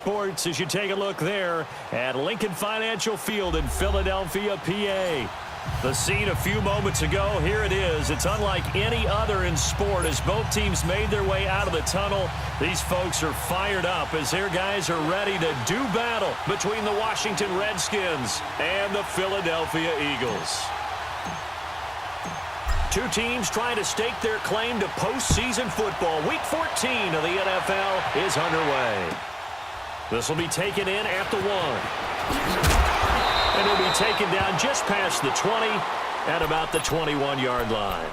Sports as you take a look there at Lincoln Financial Field in Philadelphia, PA. The scene a few moments ago, here it is. It's unlike any other in sport as both teams made their way out of the tunnel. These folks are fired up as their guys are ready to do battle between the Washington Redskins and the Philadelphia Eagles. Two teams trying to stake their claim to postseason football. Week 14 of the NFL is underway. This will be taken in at the 1. And it'll be taken down just past the 20 at about the 21-yard line.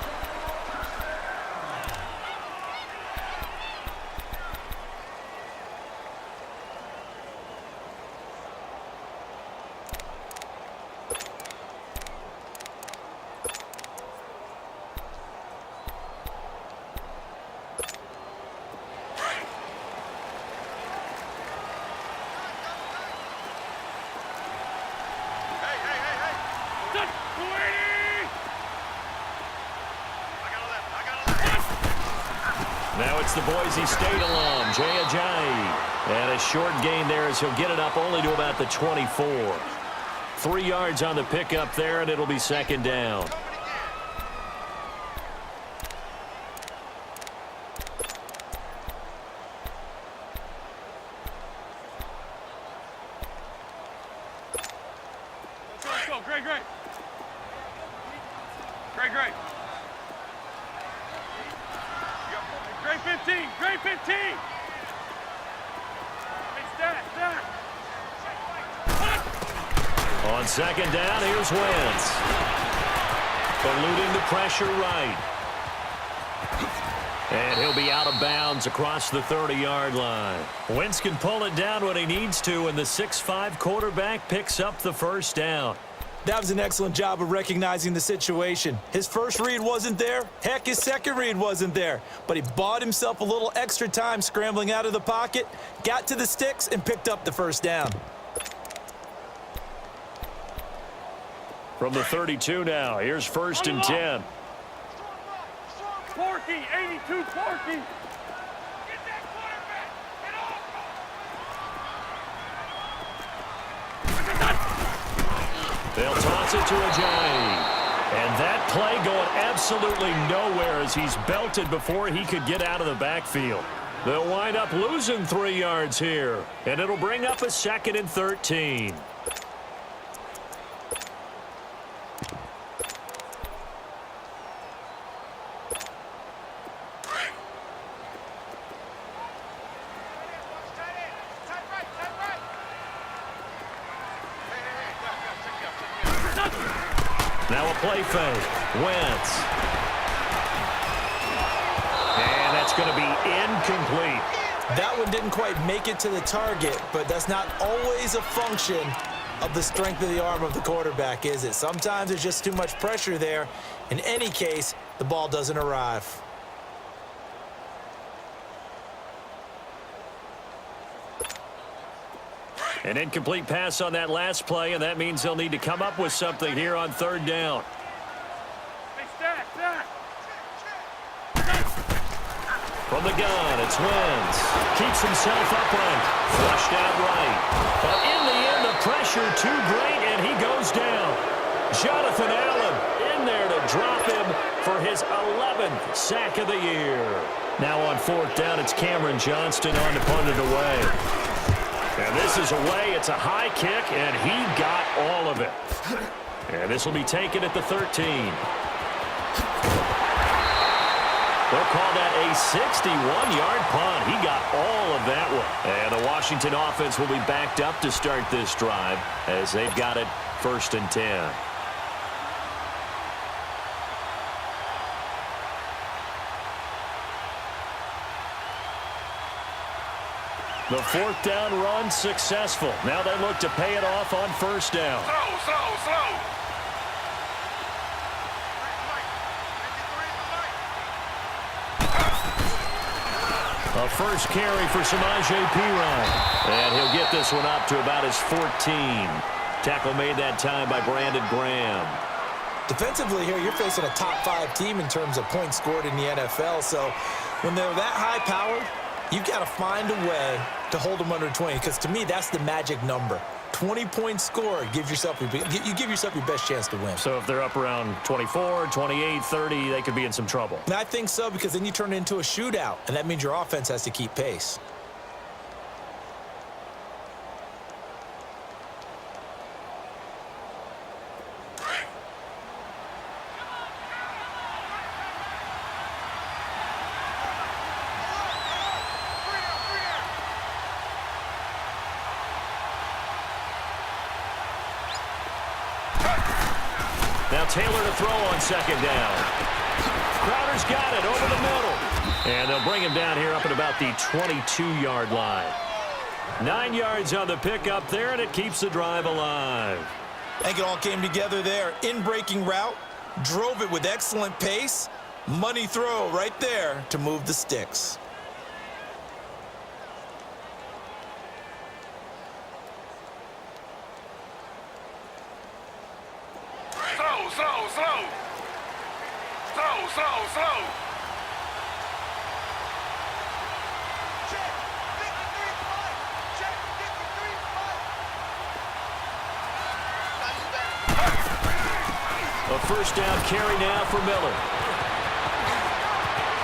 Now it's the Boise State alum, Jay Ajayi. And a short gain there as he'll get it up only to about the 24. 3 yards on the pickup there, and it'll be second down. Let's go, great. Great. Great 15, great 15. Hey, stat. On second down, here's Wentz. Eluding the pressure right. And he'll be out of bounds across the 30-yard line. Wentz can pull it down when he needs to, and the 6'5" quarterback picks up the first down. That was an excellent job of recognizing the situation. His first read wasn't there. Heck, his second read wasn't there. But he bought himself a little extra time scrambling out of the pocket, got to the sticks, and picked up the first down. From the 32 now, here's first and 10. Porky, 82 Porky. Get that quarterback. Get off. They'll toss it to Ajayi. And that play going absolutely nowhere as he's belted before he could get out of the backfield. They'll wind up losing 3 yards here. And it'll bring up a second and 13. Now a play fake. Wentz. And that's going to be incomplete. That one didn't quite make it to the target, but that's not always a function of the strength of the arm of the quarterback, is it? Sometimes there's just too much pressure there. In any case, the ball doesn't arrive. An incomplete pass on that last play, and that means they'll need to come up with something here on third down. Hey, stat. From the gun, it's Wentz. Keeps himself upright. Flushed out right. But in the end, the pressure too great, and he goes down. Jonathan Allen in there to drop him for his 11th sack of the year. Now on fourth down, it's Cameron Johnston on to punt it away. And this is away. It's a high kick, and he got all of it. And this will be taken at the 13. They'll call that a 61-yard punt. He got all of that one. And the Washington offense will be backed up to start this drive as they've got it first and 10. The fourth down run successful. Now they look to pay it off on first down. Slow. A first carry for Samaje Perine. And he'll get this one up to about his 14. Tackle made that time by Brandon Graham. Defensively here, you're facing a top-5 team in terms of points scored in the NFL. So when they're that high-powered, you've got to find a way to hold them under 20, because to me, that's the magic number. 20-point score, you give yourself your best chance to win. So if they're up around 24, 28, 30, they could be in some trouble. And I think so, because then you turn it into a shootout, and that means your offense has to keep pace. Now Taylor to throw on second down. Crowder's got it over the middle. And they'll bring him down here up at about the 22-yard line. 9 yards on the pickup there, and it keeps the drive alive. I think it all came together there. In-breaking route, drove it with excellent pace. Money throw right there to move the sticks. Slow. Check, 53 spot. Check, 53 spot. A first down carry now for Miller.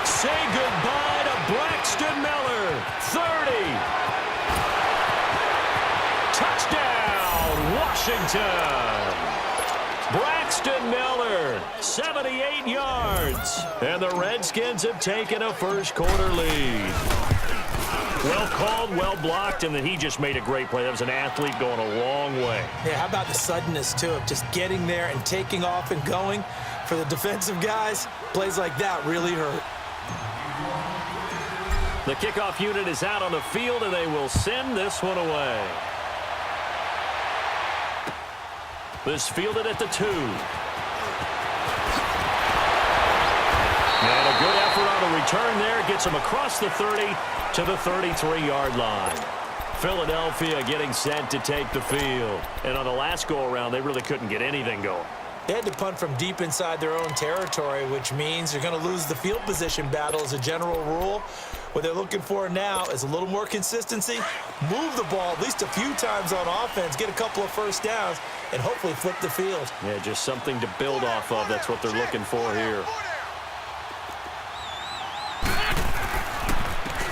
Say goodbye to Braxton Miller. 30. Touchdown, Washington. Braxton Miller, 78 yards. And the Redskins have taken a first-quarter lead. Well called, well blocked, and then he just made a great play. That was an athlete going a long way. Yeah, how about the suddenness, too, of just getting there and taking off and going? For the defensive guys, plays like that really hurt. The kickoff unit is out on the field, and they will send this one away. This fielded at the 2. And a good effort on the return there. Gets him across the 30 to the 33-yard line. Philadelphia getting set to take the field. And on the last go-around, they really couldn't get anything going. They had to punt from deep inside their own territory, which means you're going to lose the field position battle as a general rule. What they're looking for now is a little more consistency, move the ball at least a few times on offense, get a couple of first downs, and hopefully flip the field. Yeah, just something to build off of. That's what they're looking for here.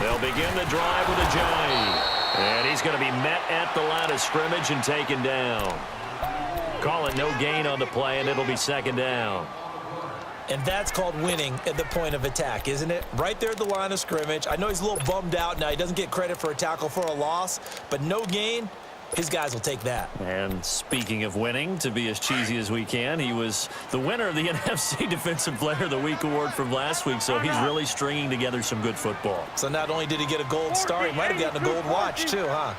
They'll begin the drive with a jive. And he's going to be met at the line of scrimmage and taken down. Call it no gain on the play, and it'll be second down. And that's called winning at the point of attack, isn't it? Right there at the line of scrimmage. I know he's a little bummed out now. He doesn't get credit for a tackle for a loss, but no gain, his guys will take that. And speaking of winning, to be as cheesy as we can, he was the winner of the NFC Defensive Player of the Week award from last week, so he's really stringing together some good football. So not only did he get a gold star, he might have gotten a gold watch too, huh?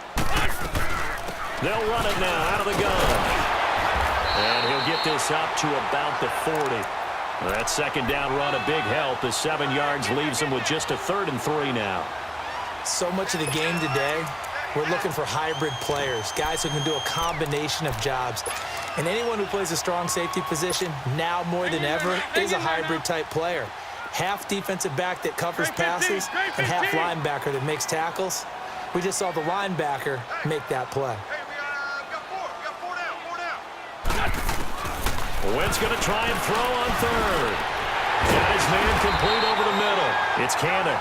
They'll run it now out of the gun. And he'll get this up to about the 40. That second down run a big help as 7 yards leaves him with just a 3rd and 3 now. So much of the game today, we're looking for hybrid players, guys who can do a combination of jobs. And anyone who plays a strong safety position, now more than ever, is a hybrid type player. Half defensive back that covers passes and half linebacker that makes tackles. We just saw the linebacker make that play. Wentz going to try and throw on 3rd. Got his man complete over the middle. It's Cannon.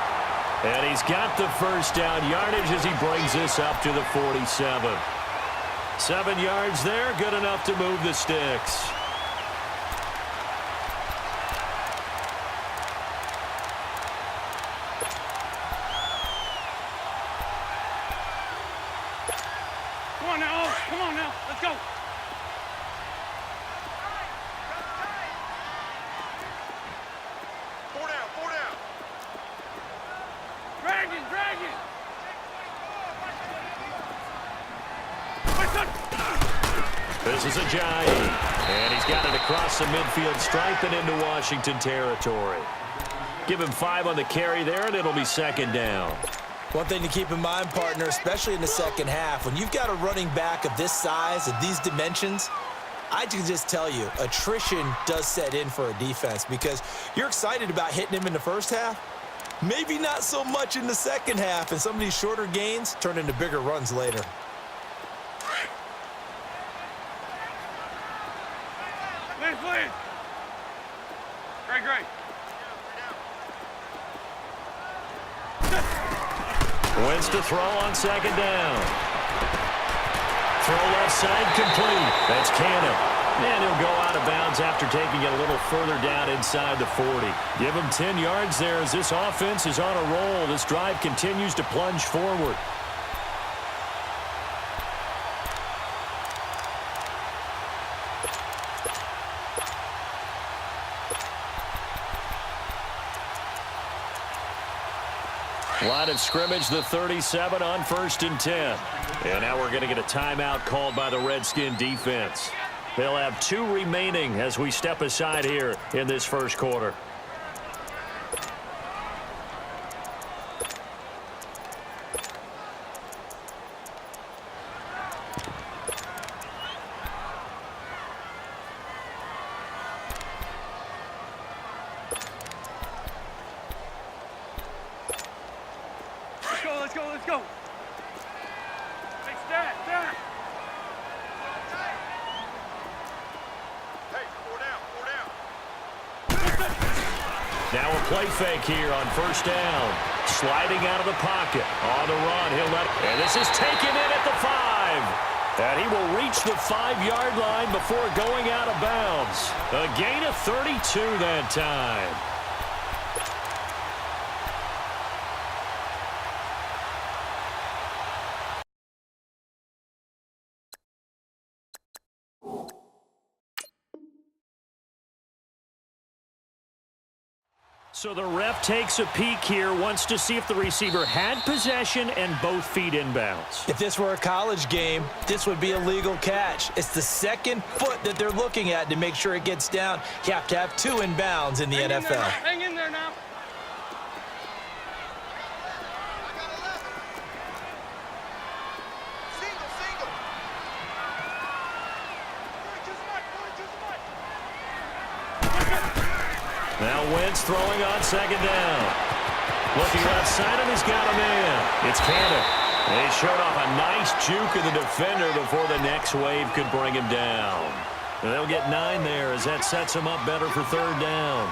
And he's got the first down yardage as he brings this up to the 47. 7 yards there, good enough to move the sticks. Come on now, let's go. Four down. Drag it. This is a giant. And he's got it across the midfield stripe and into Washington territory. Give him 5 on the carry there, and it'll be second down. One thing to keep in mind, partner, especially in the second half, when you've got a running back of this size, of these dimensions, I can just tell you, attrition does set in for a defense because you're excited about hitting him in the first half, Maybe not so much in the second half, and some of these shorter gains turn into bigger runs later. Please. Great. Wins to throw on second down. Throw left side complete. That's Cannon. And he'll go out of bounds after taking it a little further down inside the 40. Give him 10 yards there as this offense is on a roll. This drive continues to plunge forward. Line of scrimmage, the 37 on 1st and 10. And now we're going to get a timeout called by the Redskin defense. They'll have 2 remaining as we step aside here in this first quarter. Let's go. Hey, stat. Hey, 4 down. Now a play fake here on 1st down. Sliding out of the pocket. On the run, and this is taken in at the 5. And he will reach the 5-yard line before going out of bounds. A gain of 32 that time. So the ref takes a peek here, wants to see if the receiver had possession and both feet inbounds. If this were a college game, this would be a legal catch. It's the second foot that they're looking at to make sure it gets down. You have to have 2 inbounds in the NFL. Hang in there now. Now Wentz throwing on 2nd down. Looking outside him, he's got a man. It's Cannon. They showed off a nice juke of the defender before the next wave could bring him down. And they'll get 9 there as that sets him up better for 3rd down.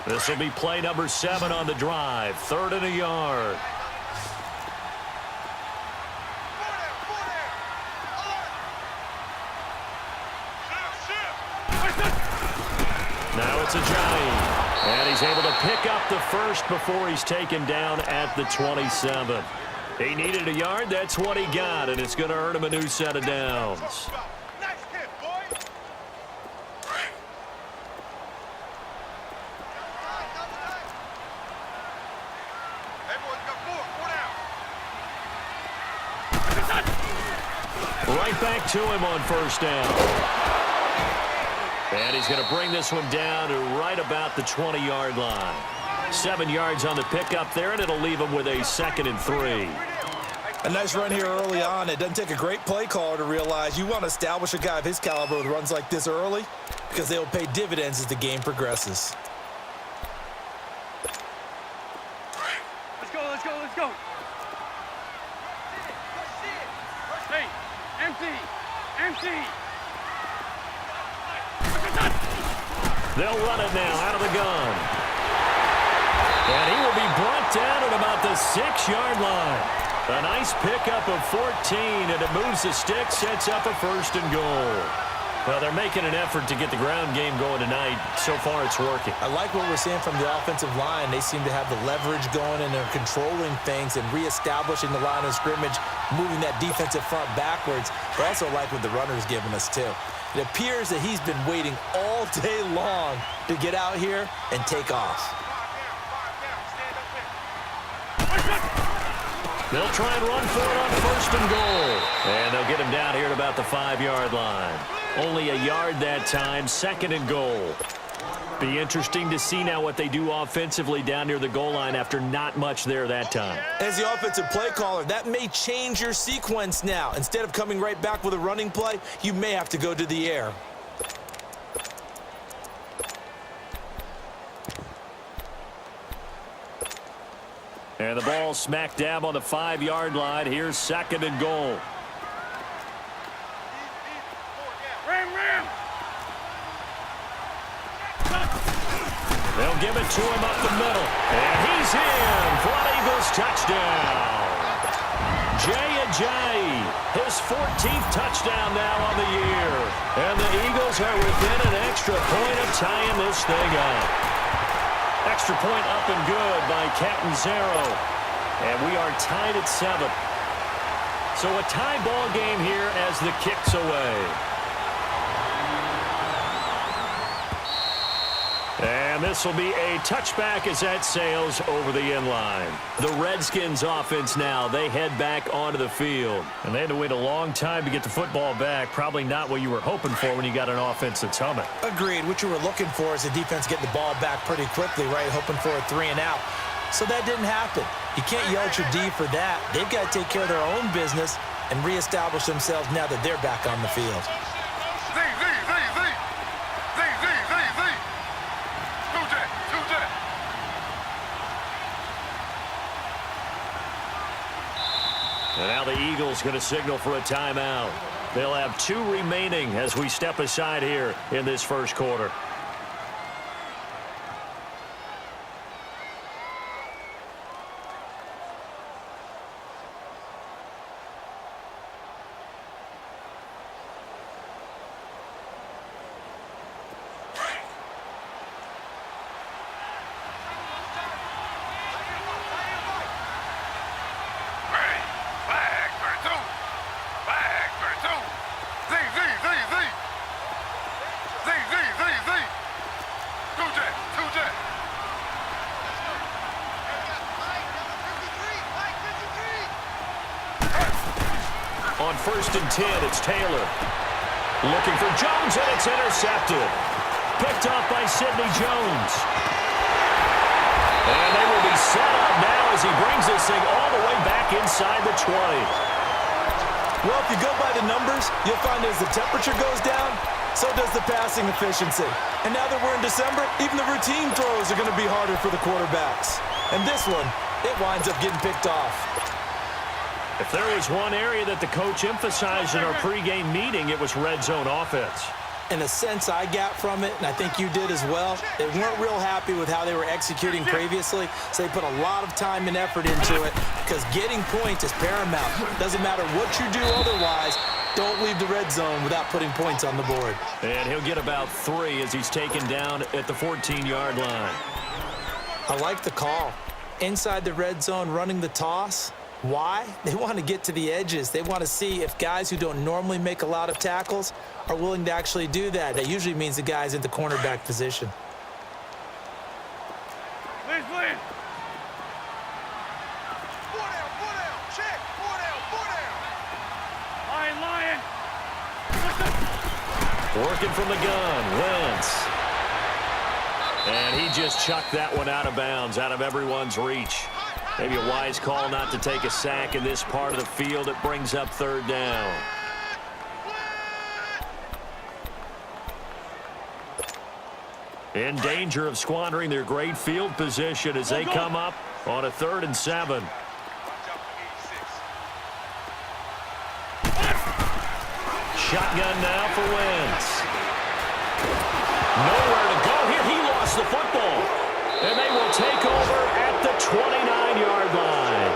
This will be play number 7 on the drive. 3rd and a yard. Now it's a giant. And he's able to pick up the first before he's taken down at the 27. He needed a yard. That's what he got, and it's going to earn him a new set of downs. Right back to him on 1st down. And he's going to bring this one down to right about the 20-yard line. 7 yards on the pickup there, and it'll leave him with a 2nd and 3. A nice run here early on. It doesn't take a great play caller to realize you want to establish a guy of his caliber with runs like this early because they will pay dividends as the game progresses. Let's go. Hey, empty. They'll run it now out of the gun. And he will be brought down at about the 6-yard line. A nice pickup of 14, and it moves the stick, sets up a 1st and goal. Well, they're making an effort to get the ground game going tonight. So far, it's working. I like what we're seeing from the offensive line. They seem to have the leverage going, and they're controlling things and reestablishing the line of scrimmage, moving that defensive front backwards. I also like what the runner's giving us, too. It appears that he's been waiting all day long to get out here and take off. They'll try and run for it on 1st and goal. And they'll get him down here at about the 5-yard line. Only a yard that time, 2nd and goal. Be interesting to see now what they do offensively down near the goal line after not much there that time. As the offensive play caller, that may change your sequence now. Instead of coming right back with a running play, you may have to go to the air. And the ball smack dab on the 5-yard line. Here's 2nd and goal. They'll give it to him up the middle. And he's in for an Eagles touchdown. Jay, his 14th touchdown now on the year. And the Eagles are within an extra point of tying this thing up. Extra point up and good by Captain Zero. And we are tied at 7. So a tie ball game here as the kick's away. And this will be a touchback as that sails over the end line. The Redskins offense now, they head back onto the field. And they had to wait a long time to get the football back. Probably not what you were hoping for when you got an offense that's humming. Agreed. What you were looking for is the defense getting the ball back pretty quickly, right? Hoping for a 3 and out. So that didn't happen. You can't yell at your D for that. They've got to take care of their own business and reestablish themselves now that they're back on the field. And now the Eagles going to signal for a timeout. They'll have 2 remaining as we step aside here in this first quarter. On 1st and 10, it's Taylor. Looking for Jones, and it's intercepted. Picked off by Sidney Jones. And they will be set up now as he brings this thing all the way back inside the 20. Well, if you go by the numbers, you'll find as the temperature goes down, so does the passing efficiency. And now that we're in December, even the routine throws are going to be harder for the quarterbacks. And this one, it winds up getting picked off. If there was one area that the coach emphasized in our pregame meeting, it was red zone offense. In a sense I got from it, and I think you did as well, they weren't real happy with how they were executing previously, so they put a lot of time and effort into it because getting points is paramount. Doesn't matter what you do otherwise, don't leave the red zone without putting points on the board. And he'll get about 3 as he's taken down at the 14-yard line. I like the call. Inside the red zone running the toss. Why? They want to get to the edges. They want to see if guys who don't normally make a lot of tackles are willing to actually do that. That usually means the guy's in the cornerback position. Liz. 4 down, check. 4 down. Lion. Working from the gun, Wentz. And he just chucked that one out of bounds, out of everyone's reach. Maybe a wise call not to take a sack in this part of the field. It brings up 3rd down. In danger of squandering their great field position as they come up on a 3rd and 7. Shotgun now for Wentz. Nowhere to go here. He lost the football. And they will take over at the 29-yard line.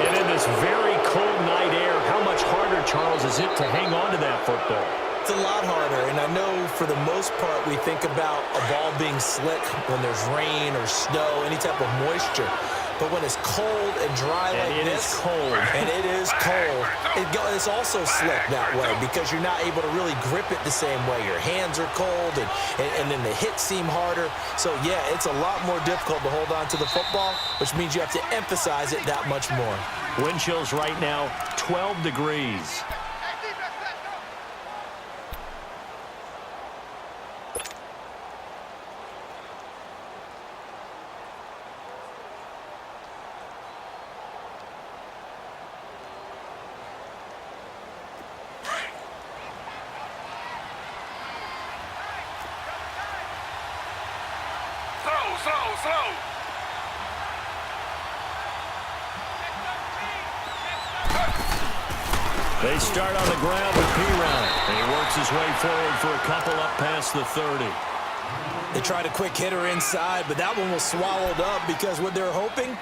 And in this very cold night air, how much harder, Charles, is it to hang on to that football? It's a lot harder, and I know for the most part we think about a ball being slick when there's rain or snow, any type of moisture. But when it's cold and dry like this, and it is cold, it's also slick that way because you're not able to really grip it the same way. Your hands are cold, and then the hits seem harder. So, yeah, it's a lot more difficult to hold on to the football, which means you have to emphasize it that much more. Wind chills right now, 12 degrees. slow. They start on the ground with P-Round, and he works his way forward for a couple up past the 30. They tried a quick hitter inside, but that one was swallowed up because what they're hoping,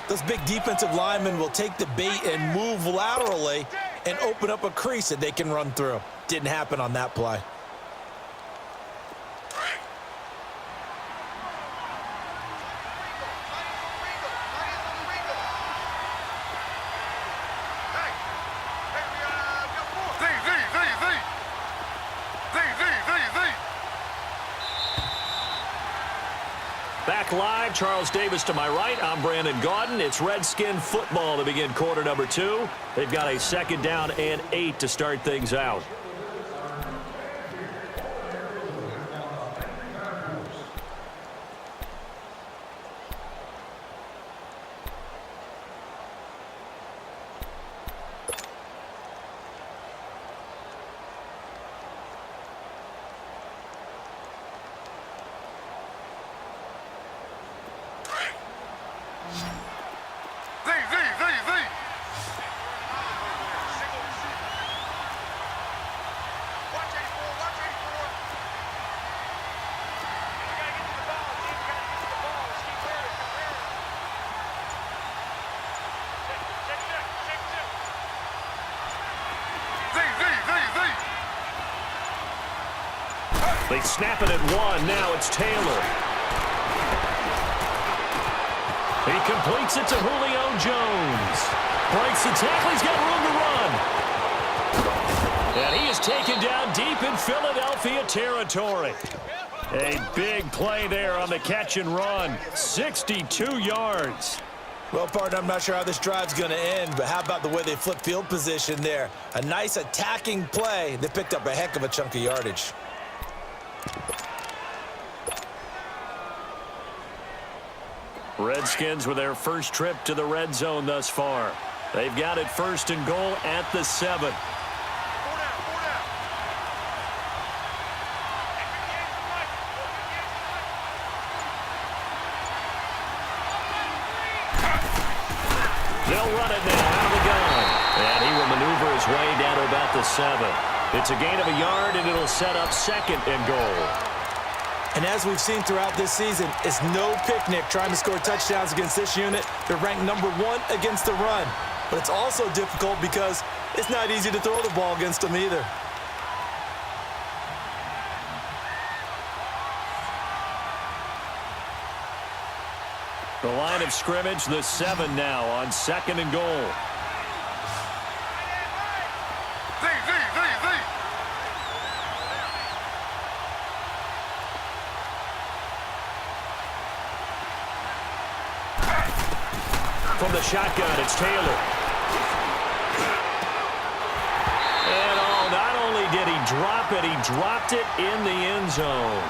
those big defensive linemen will take the bait and move laterally and open up a crease that they can run through. Didn't happen on that play. Back live, Charles Davis to my right. I'm Brandon Gaudin. It's Redskin football to begin quarter number 2. They've got a 2nd down and 8 to start things out. They snap it at 1. Now it's Taylor. He completes it to Julio Jones. Breaks the tackle. He's got room to run. And he is taken down deep in Philadelphia territory. A big play there on the catch and run. 62 yards. Well, partner, I'm not sure how this drive's going to end, but how about the way they flip field position there? A nice attacking play. They picked up a heck of a chunk of yardage. Redskins with their first trip to the red zone thus far. They've got it 1st and goal at the 7. They'll run it now out of the gun. And he will maneuver his way down to about the 7. It's a gain of a yard, and it'll set up 2nd and goal. And as we've seen throughout this season, it's no picnic trying to score touchdowns against this unit. They're ranked number 1 against the run. But it's also difficult because it's not easy to throw the ball against them either. The line of scrimmage, the 7 now on 2nd and goal. From the shotgun, it's Taylor. And not only did he drop it, he dropped it in the end zone.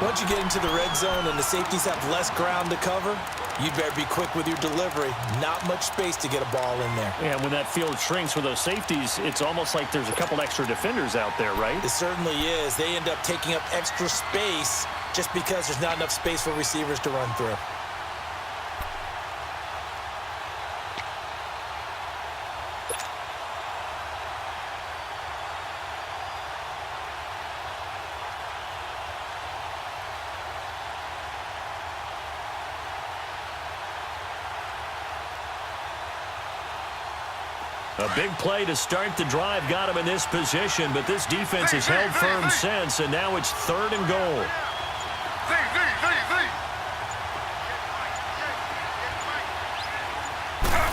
Once you get into the red zone and the safeties have less ground to cover, you'd better be quick with your delivery. Not much space to get a ball in there. Yeah, when that field shrinks with those safeties, it's almost like there's a couple extra defenders out there, right? It certainly is. They end up taking up extra space just because there's not enough space for receivers to run through. A big play to start the drive got him in this position, but this defense has held firm since, and now it's 3rd and goal.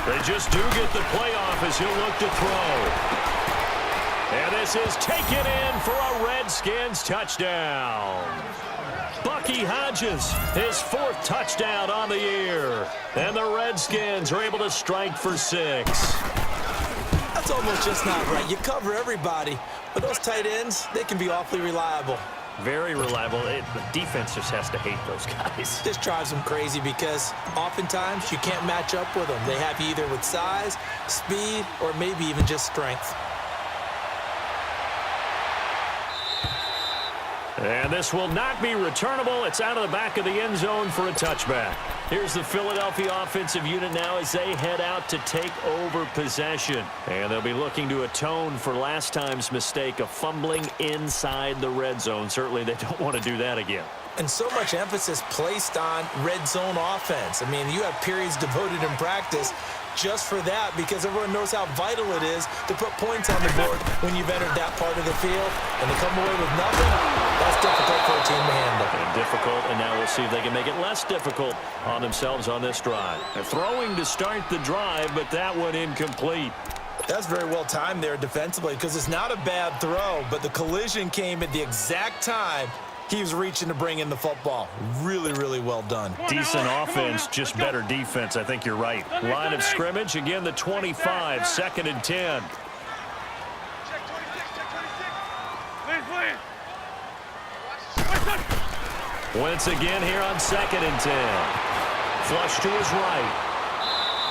They just do get the play off as he'll look to throw. And this is taken in for a Redskins touchdown. Bucky Hodges, his 4th touchdown on the year. And the Redskins are able to strike for 6. That's almost just not right. You cover everybody, but those tight ends, they can be awfully reliable. Very reliable. The defense just has to hate those guys. This drives them crazy because oftentimes you can't match up with them. They have you either with size, speed, or maybe even just strength. And this will not be returnable. It's out of the back of the end zone for a touchback. Here's the Philadelphia offensive unit now as they head out to take over possession. And they'll be looking to atone for last time's mistake of fumbling inside the red zone. Certainly they don't want to do that again. And so much emphasis placed on red zone offense. I mean, you have periods devoted in practice just for that because everyone knows how vital it is to put points on the board when you've entered that part of the field. And to come away with nothing, that's difficult for a team to handle. And difficult, and now we'll see if they can make it less difficult on themselves on this drive. They're throwing to start the drive, but that one incomplete. That's very well timed there defensively because it's not a bad throw, but the collision came at the exact time he was reaching to bring in the football. Really, really well done. Decent offense, just better defense. I think you're right. Line of scrimmage, again, the 25, 2nd and 10. Check 26, check 26. Wentz again here on 2nd and 10. Flush to his right.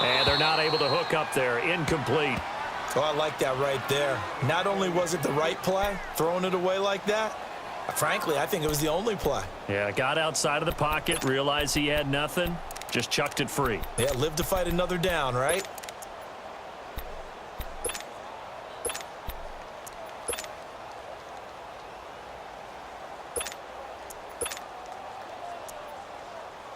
And they're not able to hook up there. Incomplete. Oh, I like that right there. Not only was it the right play, throwing it away like that, frankly, I think it was the only play. Yeah, got outside of the pocket, realized he had nothing, just chucked it free. Yeah, live to fight another down, right?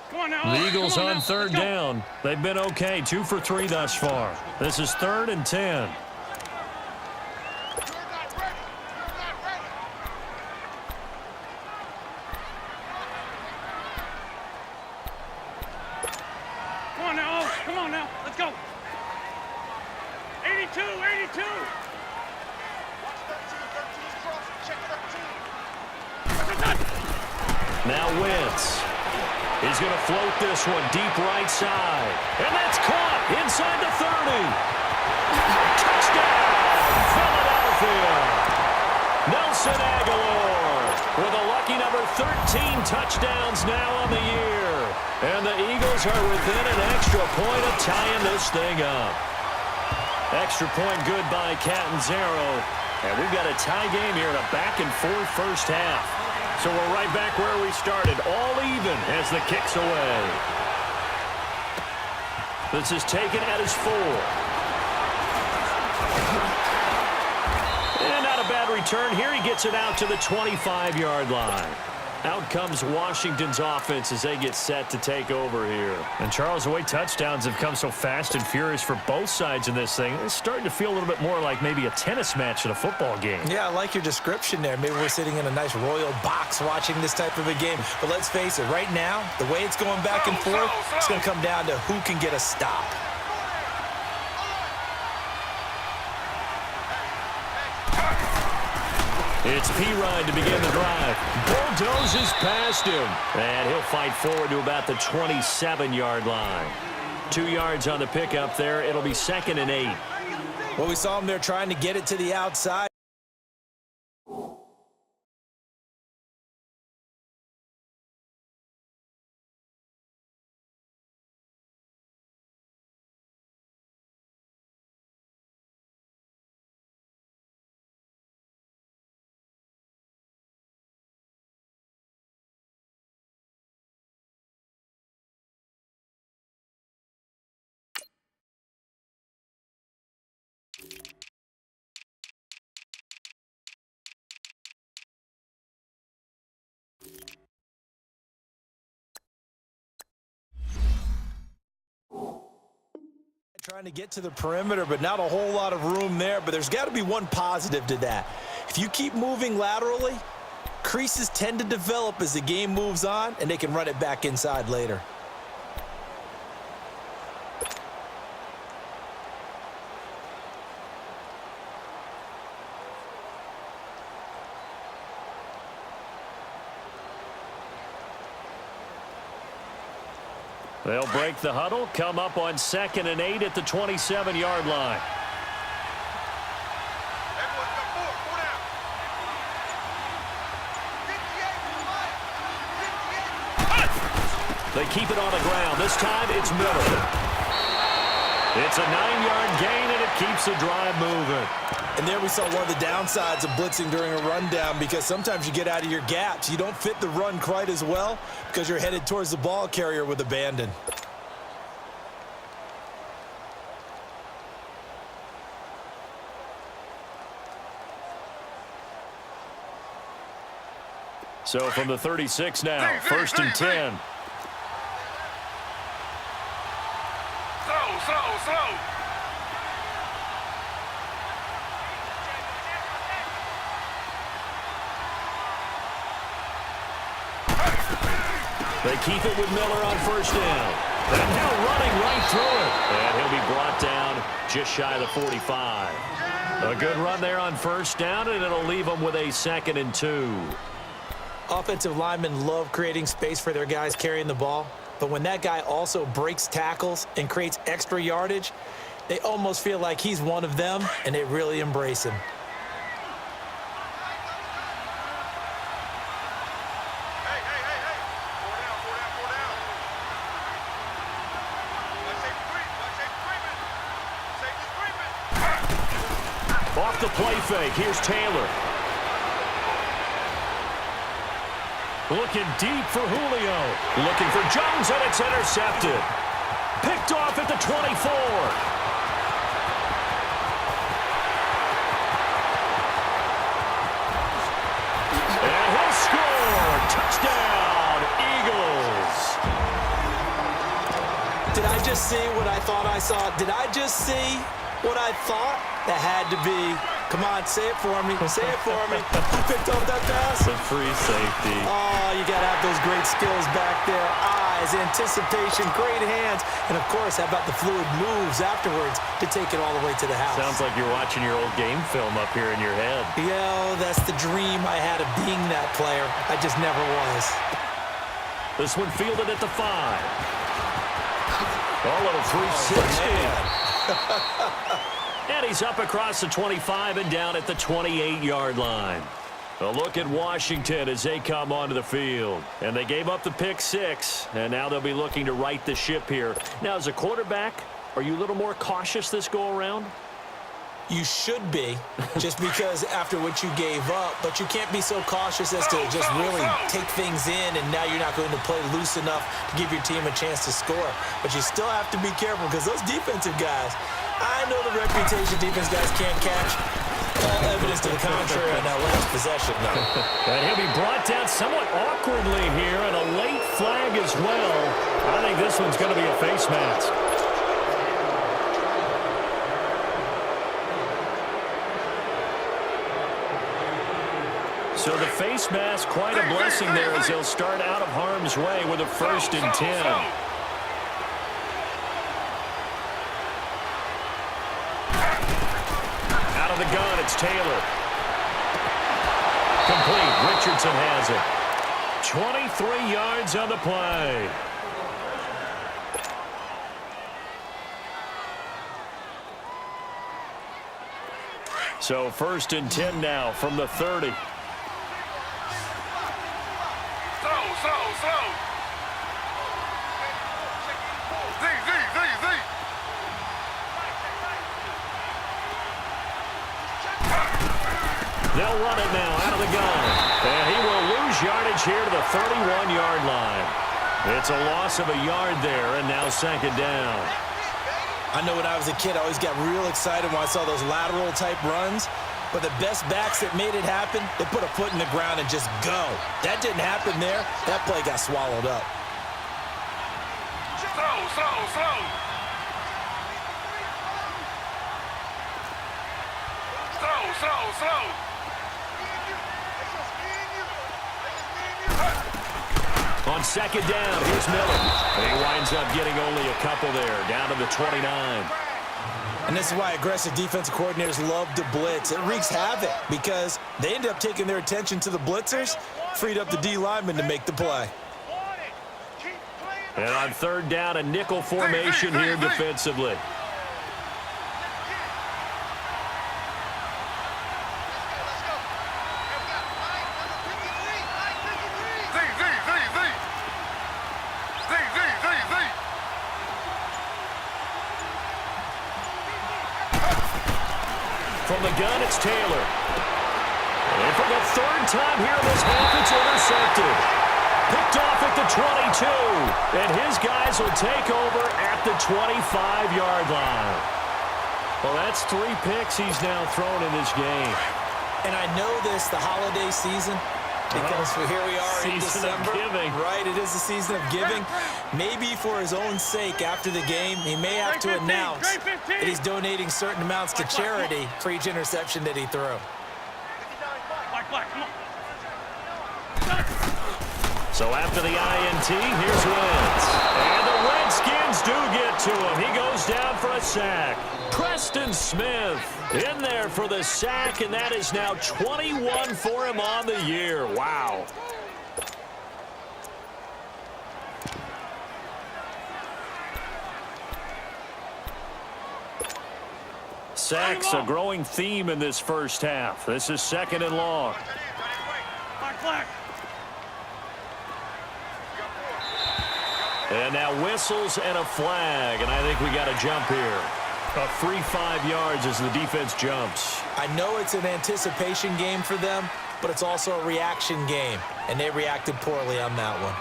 Come on now. The Eagles Come on now. 3rd Let's go. down. They've been okay, 2 for 3 thus far. This is 3rd and 10. Come on now. Let's go. 82, 82. Now Wentz. He's going to float this one deep right side. And that's caught inside the 30. Touchdown, Philadelphia. Nelson Aguilar with a lucky number 13 touchdowns now on the year. And the Eagles are within an extra point of tying this thing up. Extra point good by Catanzaro. And we've got a tie game here in a back-and-forth first half. So we're right back where we started, all even as the kick's away. This is taken at his 4. And not a bad return here. He gets it out to the 25-yard line. Out comes Washington's offense as they get set to take over here. And Charles, the way touchdowns have come so fast and furious for both sides in this thing, it's starting to feel a little bit more like maybe a tennis match at a football game. Yeah, I like your description there. Maybe we're sitting in a nice royal box watching this type of a game. But let's face it, right now, the way it's going back and forth, it's going to come down to who can get a stop. It's P-Ride to begin the drive. Bulldozes past him. And he'll fight forward to about the 27-yard line. 2 yards on the pickup there. It'll be 2nd and 8. Well, we saw him there trying to get it to the outside. Trying to get to the perimeter, but not a whole lot of room there. But there's got to be one positive to that. If you keep moving laterally, creases tend to develop as the game moves on, and they can run it back inside later. They'll break the huddle, come up on 2nd and 8 at the 27-yard line. They keep it on the ground. This time it's Miller. It's a 9-yard gain, and it keeps the drive moving. And there we saw one of the downsides of blitzing during a rundown, because sometimes you get out of your gaps. You don't fit the run quite as well because you're headed towards the ball carrier with abandon. So from the 36 now, first and 10. Slow. They keep it with Miller on first down. And now running right through it. And he'll be brought down just shy of the 45. A good run there on first down, and it'll leave them with a 2nd and 2. Offensive linemen love creating space for their guys carrying the ball, but when that guy also breaks tackles and creates extra yardage, they almost feel like he's one of them, and they really embrace him. Hey. Four down. Safety creeping. Off the play fake, here's Taylor. Looking deep for Julio. Looking for Jones, and it's intercepted. Picked off at the 24. And he'll score. Touchdown, Eagles. Did I just see what I thought I saw? Did I just see what I thought? That had to be. Come on, say it for me. Say it for me. He picked up that pass. It's a free safety. Oh, you got to have those great skills back there. Eyes, anticipation, great hands. And, of course, how about the fluid moves afterwards to take it all the way to the house? Sounds like you're watching your old game film up here in your head. Yeah, that's the dream I had of being that player. I just never was. This one fielded at the 5. A little 360. And he's up across the 25 and down at the 28-yard line. A look at Washington as they come onto the field. And they gave up the pick 6, and now they'll be looking to right the ship here. Now, as a quarterback, are you a little more cautious this go-around? You should be, just because after what you gave up, but you can't be so cautious as to just really take things in, and now you're not going to play loose enough to give your team a chance to score. But you still have to be careful, because those defensive guys, I know the reputation defense guys can't catch. All evidence to the contrary on that last possession, though. And he'll be brought down somewhat awkwardly here, and a late flag as well. I think this one's going to be a face mask. So the face mask, quite a blessing there as they'll start out of harm's way with a 1st and 10. Out of the gun, it's Taylor. Complete. Richardson has it. 23 yards on the play. So 1st and 10 now from the 30. Slow. Z. They'll run it now out of the gun. And he will lose yardage here to the 31-yard line. It's a loss of a yard there, and now 2nd down. I know when I was a kid, I always got real excited when I saw those lateral-type runs. But the best backs that made it happen, they put a foot in the ground and just go. That didn't happen there. That play got swallowed up. Slow. On 2nd down, here's Miller. And he winds up getting only a couple there, down to the 29. And this is why aggressive defensive coordinators love to blitz. It wreaks havoc because they end up taking their attention to the blitzers, freed up the D lineman to make the play. And on 3rd down, a nickel formation here defensively. the gun, it's Taylor. And for the third time here in this half, it's intercepted. Picked off at the 22. And his guys will take over at the 25-yard line. Well, that's 3 picks he's now thrown in this game. And I know this, the holiday season, because here we are in December. Season of giving. Right, it is the season of giving. Maybe for his own sake after the game, he may have to announce that he's donating certain amounts to charity for each interception that he threw. So after the INT, here's Wentz. And the Redskins do get to him. He goes down for a sack. Preston Smith in there for the sack, and that is now 21 for him on the year. Wow. Sacks, a growing theme in this first half. This is 2nd and long. And now whistles and a flag, and I think we got a jump here. A free 5 yards as the defense jumps. I know it's an anticipation game for them, but it's also a reaction game, and they reacted poorly on that one.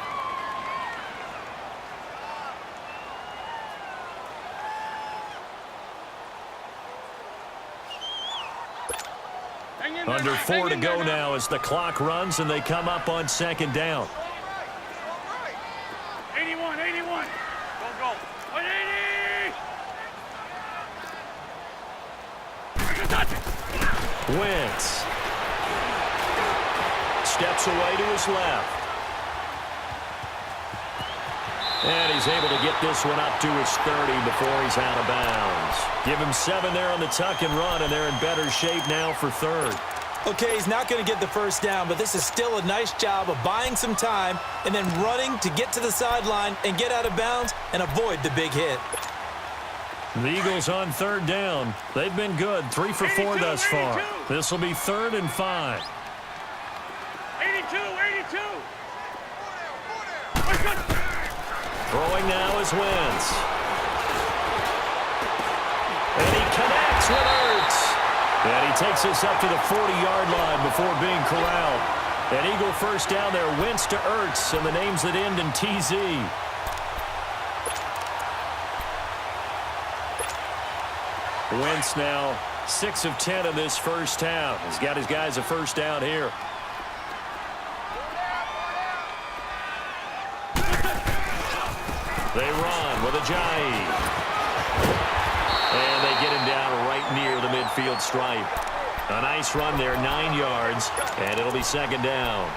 Under 4 to go now as the clock runs and they come up on 2nd down. 81, 81. Go. 180. Wentz steps away to his left. And he's able to get this one up to his 30 before he's out of bounds. Give him 7 there on the tuck and run, and they're in better shape now for 3rd. Okay, he's not going to get the first down, but this is still a nice job of buying some time and then running to get to the sideline and get out of bounds and avoid the big hit. The Eagles on 3rd down. They've been good, 3 for 4 thus far. This will be 3rd and 5. 82. Throwing now is Wentz. And he connects with Ertz. And he takes this up to the 40-yard line before being corralled. An Eagle first down there, Wentz to Ertz, and the names that end in TZ. Wentz now 6 of 10 in this first half. He's got his guys a first down here. They run with Ajayi. And they get him down right near the midfield stripe. A nice run there, 9 yards, and it'll be 2nd down.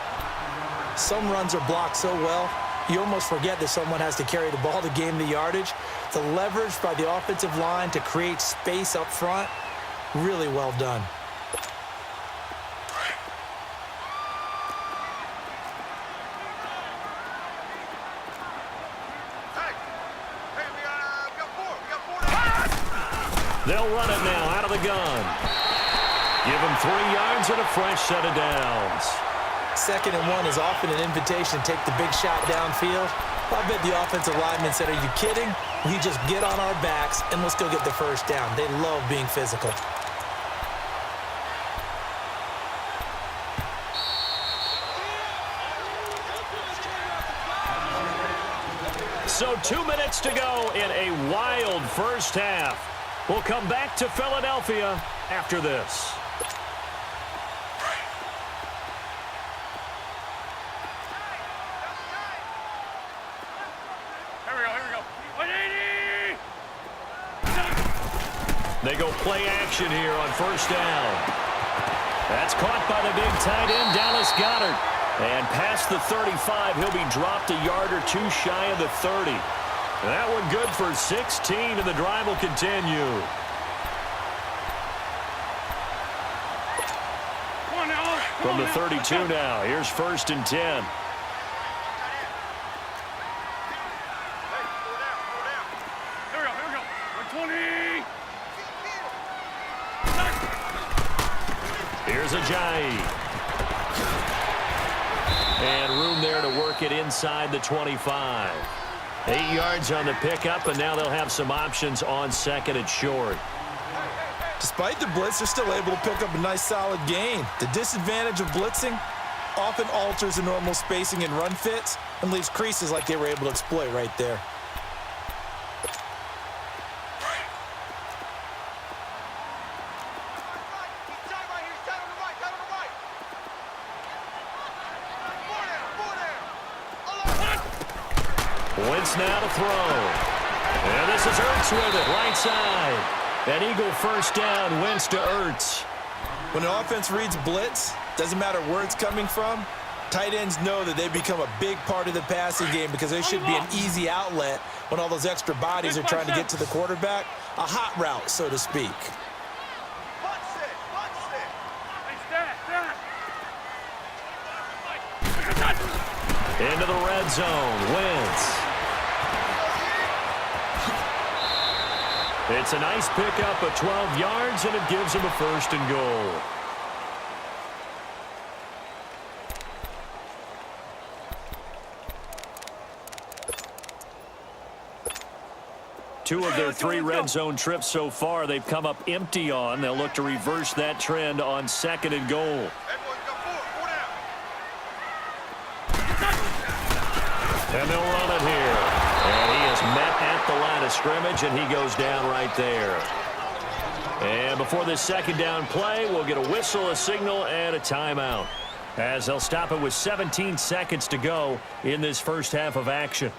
Some runs are blocked so well, you almost forget that someone has to carry the ball to gain the yardage. The leverage by the offensive line to create space up front, really well done. They'll run it now out of the gun. Give him 3 yards and a fresh set of downs. 2nd and 1 is often an invitation to take the big shot downfield. I bet the offensive lineman said, "Are you kidding? We just get on our backs and let's go get the first down." They love being physical. So 2 minutes to go in a wild first half. We'll come back to Philadelphia after this. Here we go. 180. They go play action here on first down. That's caught by the big tight end, Dallas Goedert. And past the 35, he'll be dropped a yard or 2 shy of the 30. That one good for 16, and the drive will continue. From the 32 now, here's 1st and 10. Here we go. 120. Here's Ajayi. And room there to work it inside the 25. 8 yards on the pickup, and now they'll have some options on 2nd and short. Despite the blitz, they're still able to pick up a nice solid gain. The disadvantage of blitzing often alters the normal spacing and run fits and leaves creases like they were able to exploit right there. Wentz now to throw. And this is Ertz with it, right side. An Eagle first down, Wentz to Ertz. When an offense reads blitz, doesn't matter where it's coming from, tight ends know that they become a big part of the passing game because they should be an easy outlet when all those extra bodies are trying to get to the quarterback. A hot route, so to speak. Into the red zone, Wentz. It's a nice pickup of 12 yards, and it gives him a first and goal. Two of their three red zone trips so far, they've come up empty on. They'll look to reverse that trend on second and goal. And they'll run it here. And he is met at the line of scrimmage, and he goes down right there. And before this second down play, we'll get a whistle, a signal, and a timeout, as they'll stop it with 17 seconds to go in this first half of action.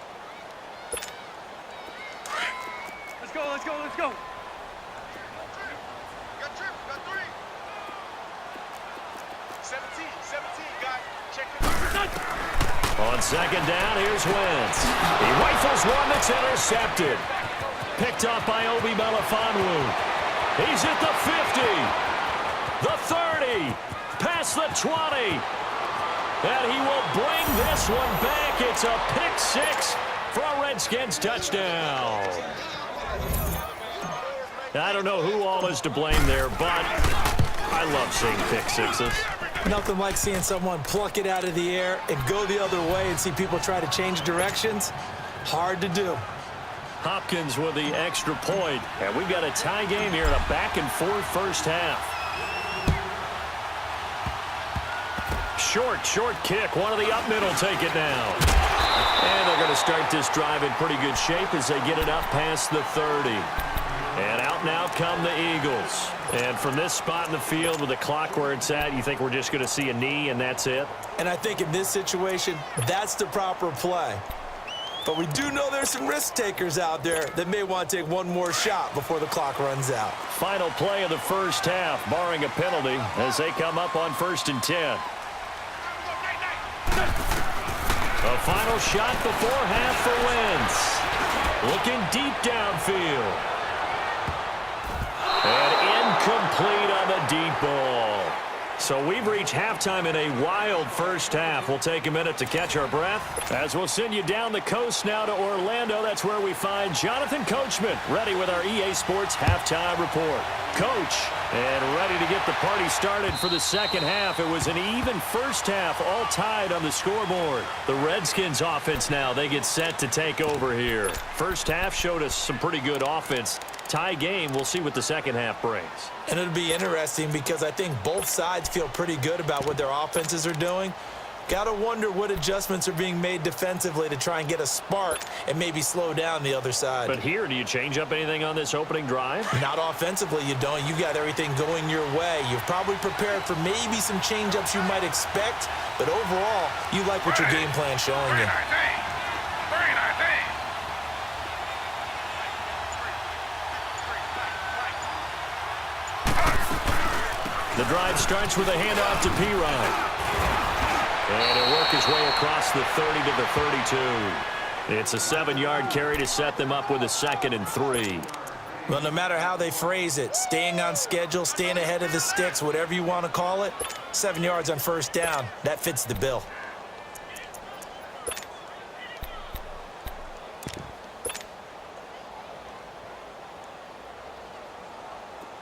Let's go, let's go, let's go. Got trips, got three. 17, guy. Check it. On second down, here's Wentz. He rifles one that's intercepted. Picked up by Obi Melifonwu. He's at the 50, the 30, past the 20. And he will bring this one back. It's a pick six for a Redskins touchdown. I don't know who all is to blame there, but I love seeing pick sixes. Nothing like seeing someone pluck it out of the air and go the other way and see people try to change directions. Hard to do. Hopkins with the extra point. And we've got a tie game here in a back-and-forth first half. Short kick. One of the up middle take it now. And they're going to start this drive in pretty good shape as they get it up past the 30. And out now come the Eagles. And from this spot in the field with the clock where it's at, you think we're just going to see a knee and that's it? And I think in this situation, that's the proper play. But we do know there's some risk takers out there that may want to take one more shot before the clock runs out. Final play of the first half, barring a penalty, as they come up on 1st and 10. A final shot before half for Wentz. Looking deep downfield. And incomplete on the deep ball. So we've reached halftime in a wild first half. We'll take a minute to catch our breath as we'll send you down the coast now to Orlando. That's where we find Jonathan Coachman ready with our EA Sports Halftime Report. Coach, and ready to get the party started for the second half. It was an even first half, all tied on the scoreboard. The Redskins offense now, they get set to take over here. First half showed us some pretty good offense. Tie game, we'll see what the second half brings. And it'll be interesting because I think both sides feel pretty good about what their offenses are doing. Gotta wonder what adjustments are being made defensively to try and get a spark and maybe slow down the other side. But here, do you change up anything on this opening drive? Not offensively, you don't. You got everything going your way. You've probably prepared for maybe some change-ups you might expect, but overall, you like what your game plan's showing you. The drive starts with a handoff to P-Ryan. And he'll work his way across the 30 to the 32. It's a 7-yard carry to set them up with a 2nd and 3. Well, no matter how they phrase it, staying on schedule, staying ahead of the sticks, whatever you want to call it, 7 yards on first down, that fits the bill.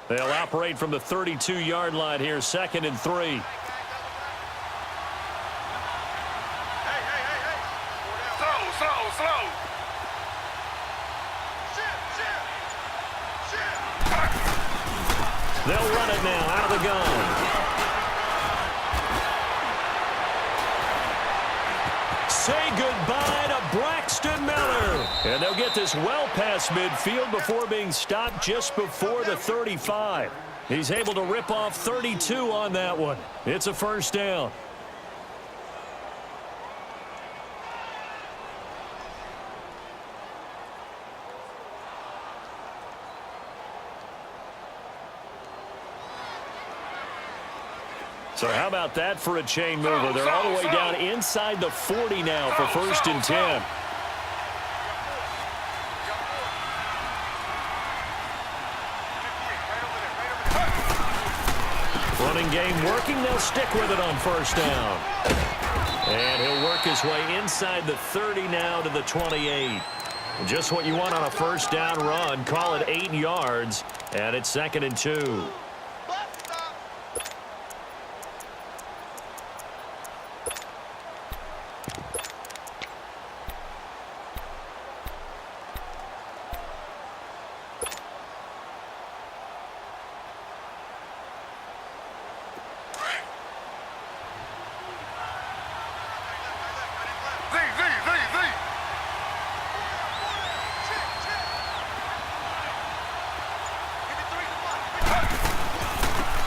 They'll operate from the 32-yard line here, 2nd and 3. They'll run it now out of the gun. Say goodbye to Braxton Miller. And they'll get this well past midfield before being stopped just before the 35. He's able to rip off 32 on that one. It's a first down. So how about that for a chain mover? They're all the way down inside the 40 now for 1st and 10. Running game working. They'll stick with it on 1st down. And he'll work his way inside the 30 now to the 28. Just what you want on a 1st down run. Call it 8 yards. And it's 2nd and 2.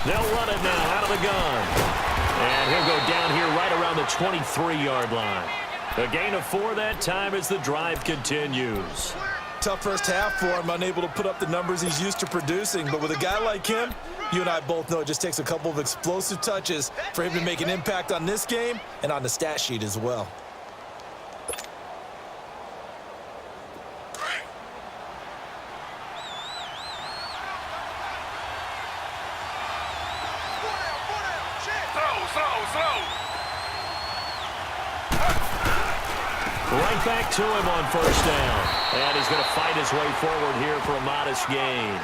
They'll run it now out of the gun. And he'll go down here right around the 23-yard line. A gain of 4 that time as the drive continues. Tough first half for him, unable to put up the numbers he's used to producing. But with a guy like him, you and I both know it just takes a couple of explosive touches for him to make an impact on this game and on the stat sheet as well. Right back to him on 1st down. And he's going to fight his way forward here for a modest gain.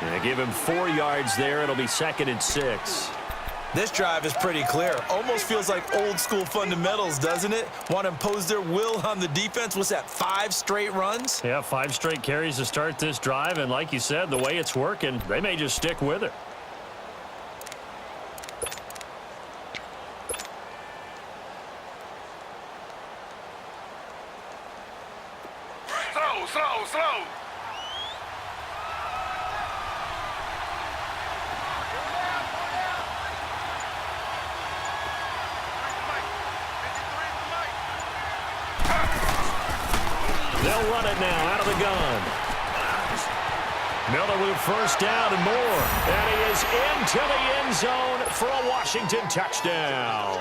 And give him 4 yards there. It'll be 2nd and 6. This drive is pretty clear. Almost feels like old school fundamentals, doesn't it? Want to impose their will on the defense. What's that, 5 straight runs? Yeah, 5 straight carries to start this drive. And like you said, the way it's working, they may just stick with it. Slow. They'll run it now out of the gun. Miller with 1st down and more. And he is into the end zone for a Washington touchdown.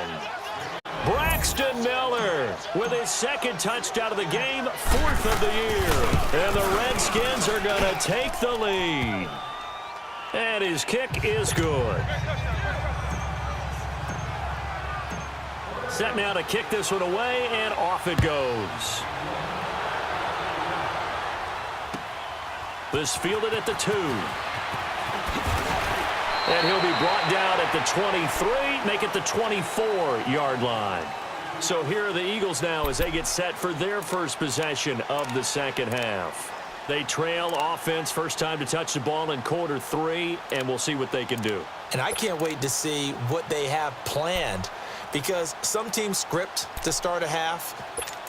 Braxton Miller with his 2nd touchdown of the game, 4th of the year. And the Redskins are going to take the lead. And his kick is good. Set now to kick this one away, and off it goes. This fielded at the 2. And he'll be brought down at the 23, make it the 24-yard line. So here are the Eagles now as they get set for their first possession of the 2nd half. They trail offense, first time to touch the ball in quarter 3, and we'll see what they can do. And I can't wait to see what they have planned, because some teams script to start a half.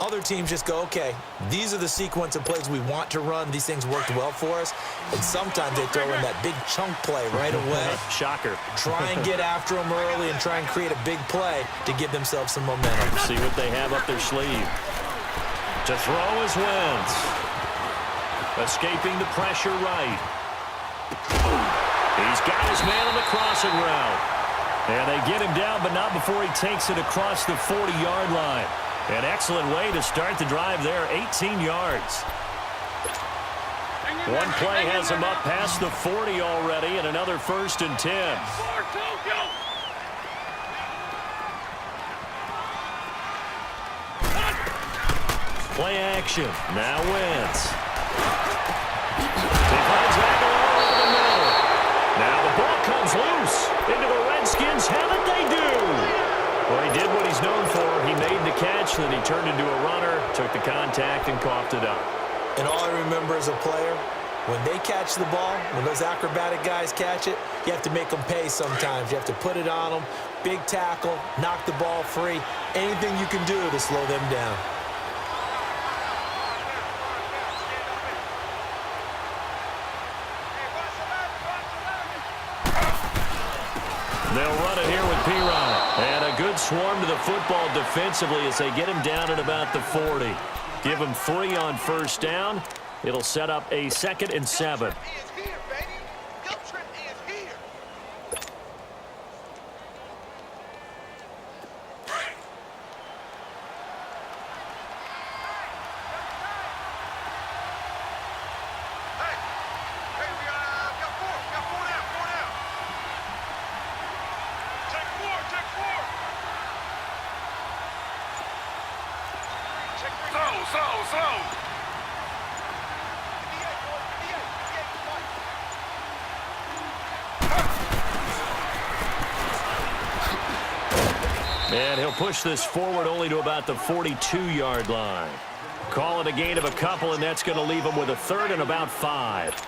Other teams just go, okay, these are the sequence of plays we want to run. These things worked well for us. And sometimes they throw in that big chunk play right away. Shocker. Try and get after them early and try and create a big play to give themselves some momentum. See what they have up their sleeve. To throw is Wentz. Escaping the pressure right. He's got his man on the crossing route. And they get him down, but not before he takes it across the 40-yard line. An excellent way to start the drive there, 18 yards. One play has him up past the 40 already, and another 1st and 10. Play action. Now Wentz. He finds Aguilar over the middle. Now the ball comes loose into the Redskins. How did they do? Well, he did what he's known for. He made the catch, then he turned into a runner, took the contact, and coughed it up. And all I remember as a player, When they catch the ball, when those acrobatic guys catch it, you have to make them pay sometimes. You have to put it on them, big tackle, knock the ball free, anything you can do to slow them down. They'll run it here with P-Ryan. And a good swarm to the football defensively as they get him down at about the 40. Give him 3 on first down. It'll set up a 2nd and 7. He is here, baby. Guilt trip is here. Hey, we got 4. We got 4 now. 4 now. Check 4. Check 4. Check 3. Slow. And he'll push this forward only to about the 42-yard line. Call it a gain of a couple, and that's going to leave him with a 3rd and about 5.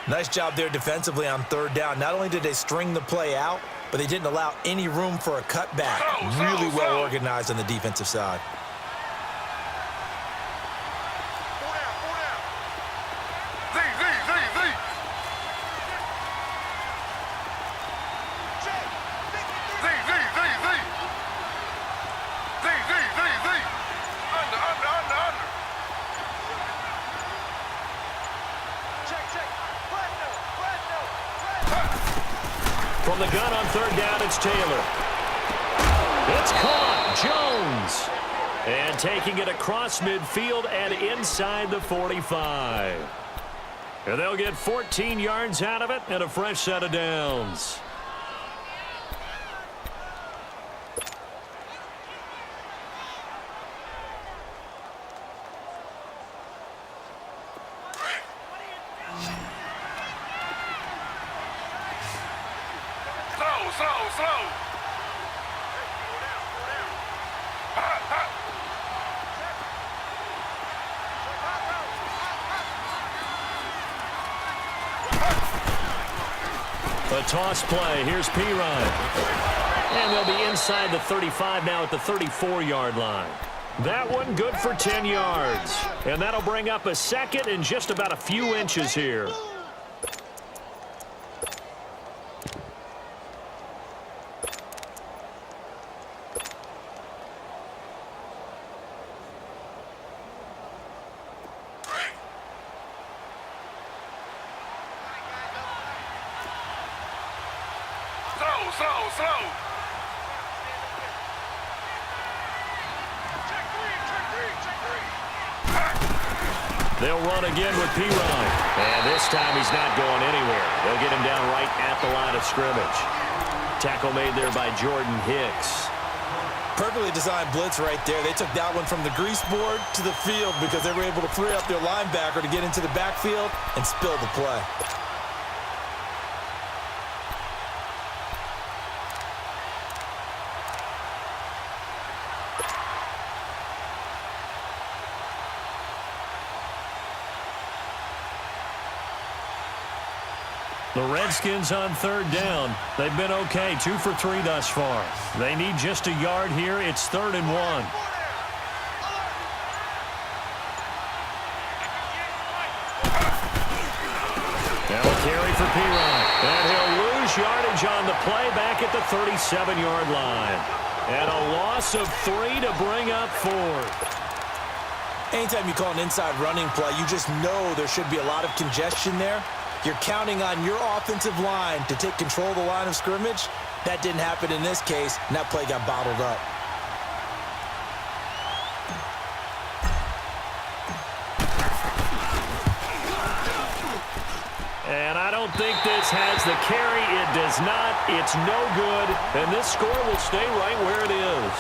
Nice job there defensively on 3rd down. Not only did they string the play out, but they didn't allow any room for a cutback. Really well organized on the defensive side. 4 down. Z. Check. Under. Check. Flat. From the gun on 3rd down, it's Taylor. It's caught. Jones. And taking it across midfield and inside the 45. And they'll get 14 yards out of it and a fresh set of downs. Slow. A toss play. Here's P-Ryan. And they'll be inside the 35 now at the 34-yard line. That one good for 10 yards. And that'll bring up a 2nd and just about a few inches here. Slow. Check 3. They'll run again with P-Ryan. And this time he's not going anywhere. They'll get him down right at the line of scrimmage. Tackle made there by Jordan Hicks. Perfectly designed blitz right there. They took that one from the grease board to the field because they were able to free up their linebacker to get into the backfield and spill the play. The Redskins on 3rd down. They've been okay, 2 for 3 thus far. They need just a yard here. It's 3rd and 1. Now a carry for P-Ryan. And he'll lose yardage on the play back at the 37-yard line. And a loss of 3 to bring up 4th. Anytime you call an inside running play, you just know there should be a lot of congestion there. You're counting on your offensive line to take control of the line of scrimmage. That didn't happen in this case, and that play got bottled up. And I don't think this has the carry. It does not. It's no good. And this score will stay right where it is.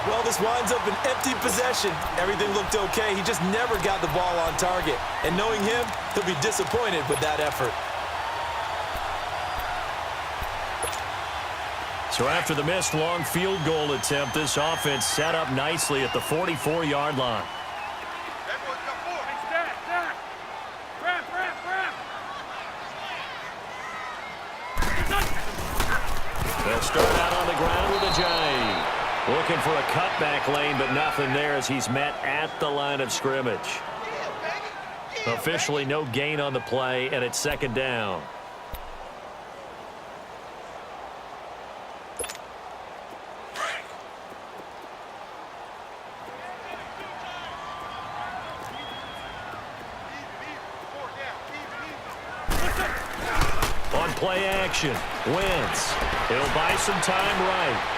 Well, this winds up an empty possession. Everything looked okay. He just never got the ball on target. And knowing him, he'll be disappointed with that effort. So after the missed long field goal attempt, this offense set up nicely at the 44-yard line. Grab. Looking for a cutback lane, but nothing there as he's met at the line of scrimmage. Officially no gain on the play, and it's second down. On play action, Wentz. He'll buy some time right.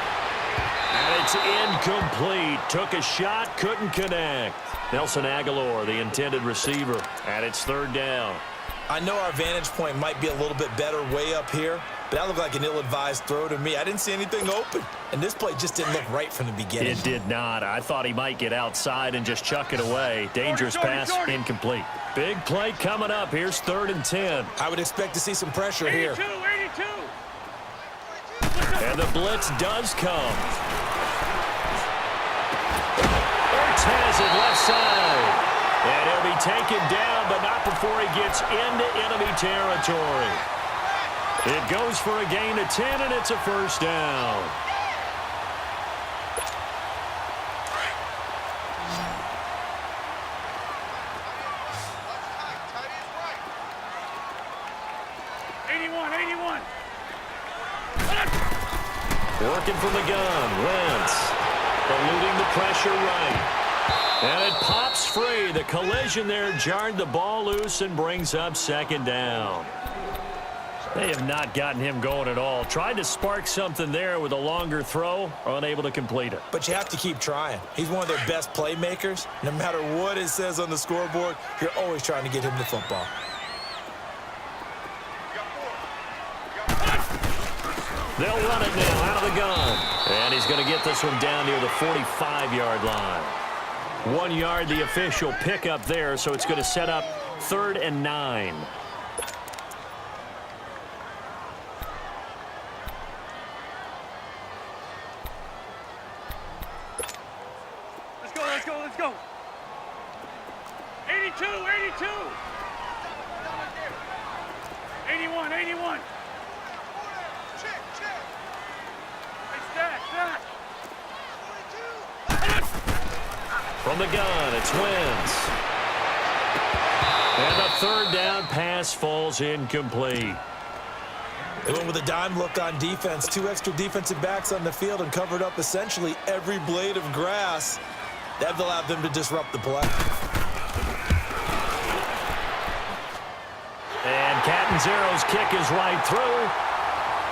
And it's incomplete. Took a shot, couldn't connect. Nelson Aguilar, the intended receiver, and it's third down. I know our vantage point might be a little bit better way up here, but that looked like an ill-advised throw to me. I didn't see anything open, and this play just didn't look right from the beginning. It did not. I thought he might get outside and just chuck it away. Dangerous pass, incomplete. Big play coming up. Here's 3rd and 10. I would expect to see some pressure here. 82. And the blitz does come. Ertz has it left side. And he'll be taken down, but not before he gets into enemy territory. It goes for a gain of 10, and it's a first down. Working from the gun, Wentz. Eluding the pressure right. And it pops free. The collision there jarred the ball loose and brings up second down. They have not gotten him going at all. Tried to spark something there with a longer throw, unable to complete it. But you have to keep trying. He's one of their best playmakers. No matter what it says on the scoreboard, you're always trying to get him the football. They'll run it now out of the gun. And he's going to get this one down near the 45-yard line. 1 yard, the official pickup there, so it's going to set up 3rd and 9. Let's go. 82. 81. From the gun, it's Wentz. And the 3rd down pass falls incomplete. They went with a dime look on defense. 2 extra defensive backs on the field and covered up essentially every blade of grass. That allowed them to disrupt the play. And Catanzaro's kick is right through.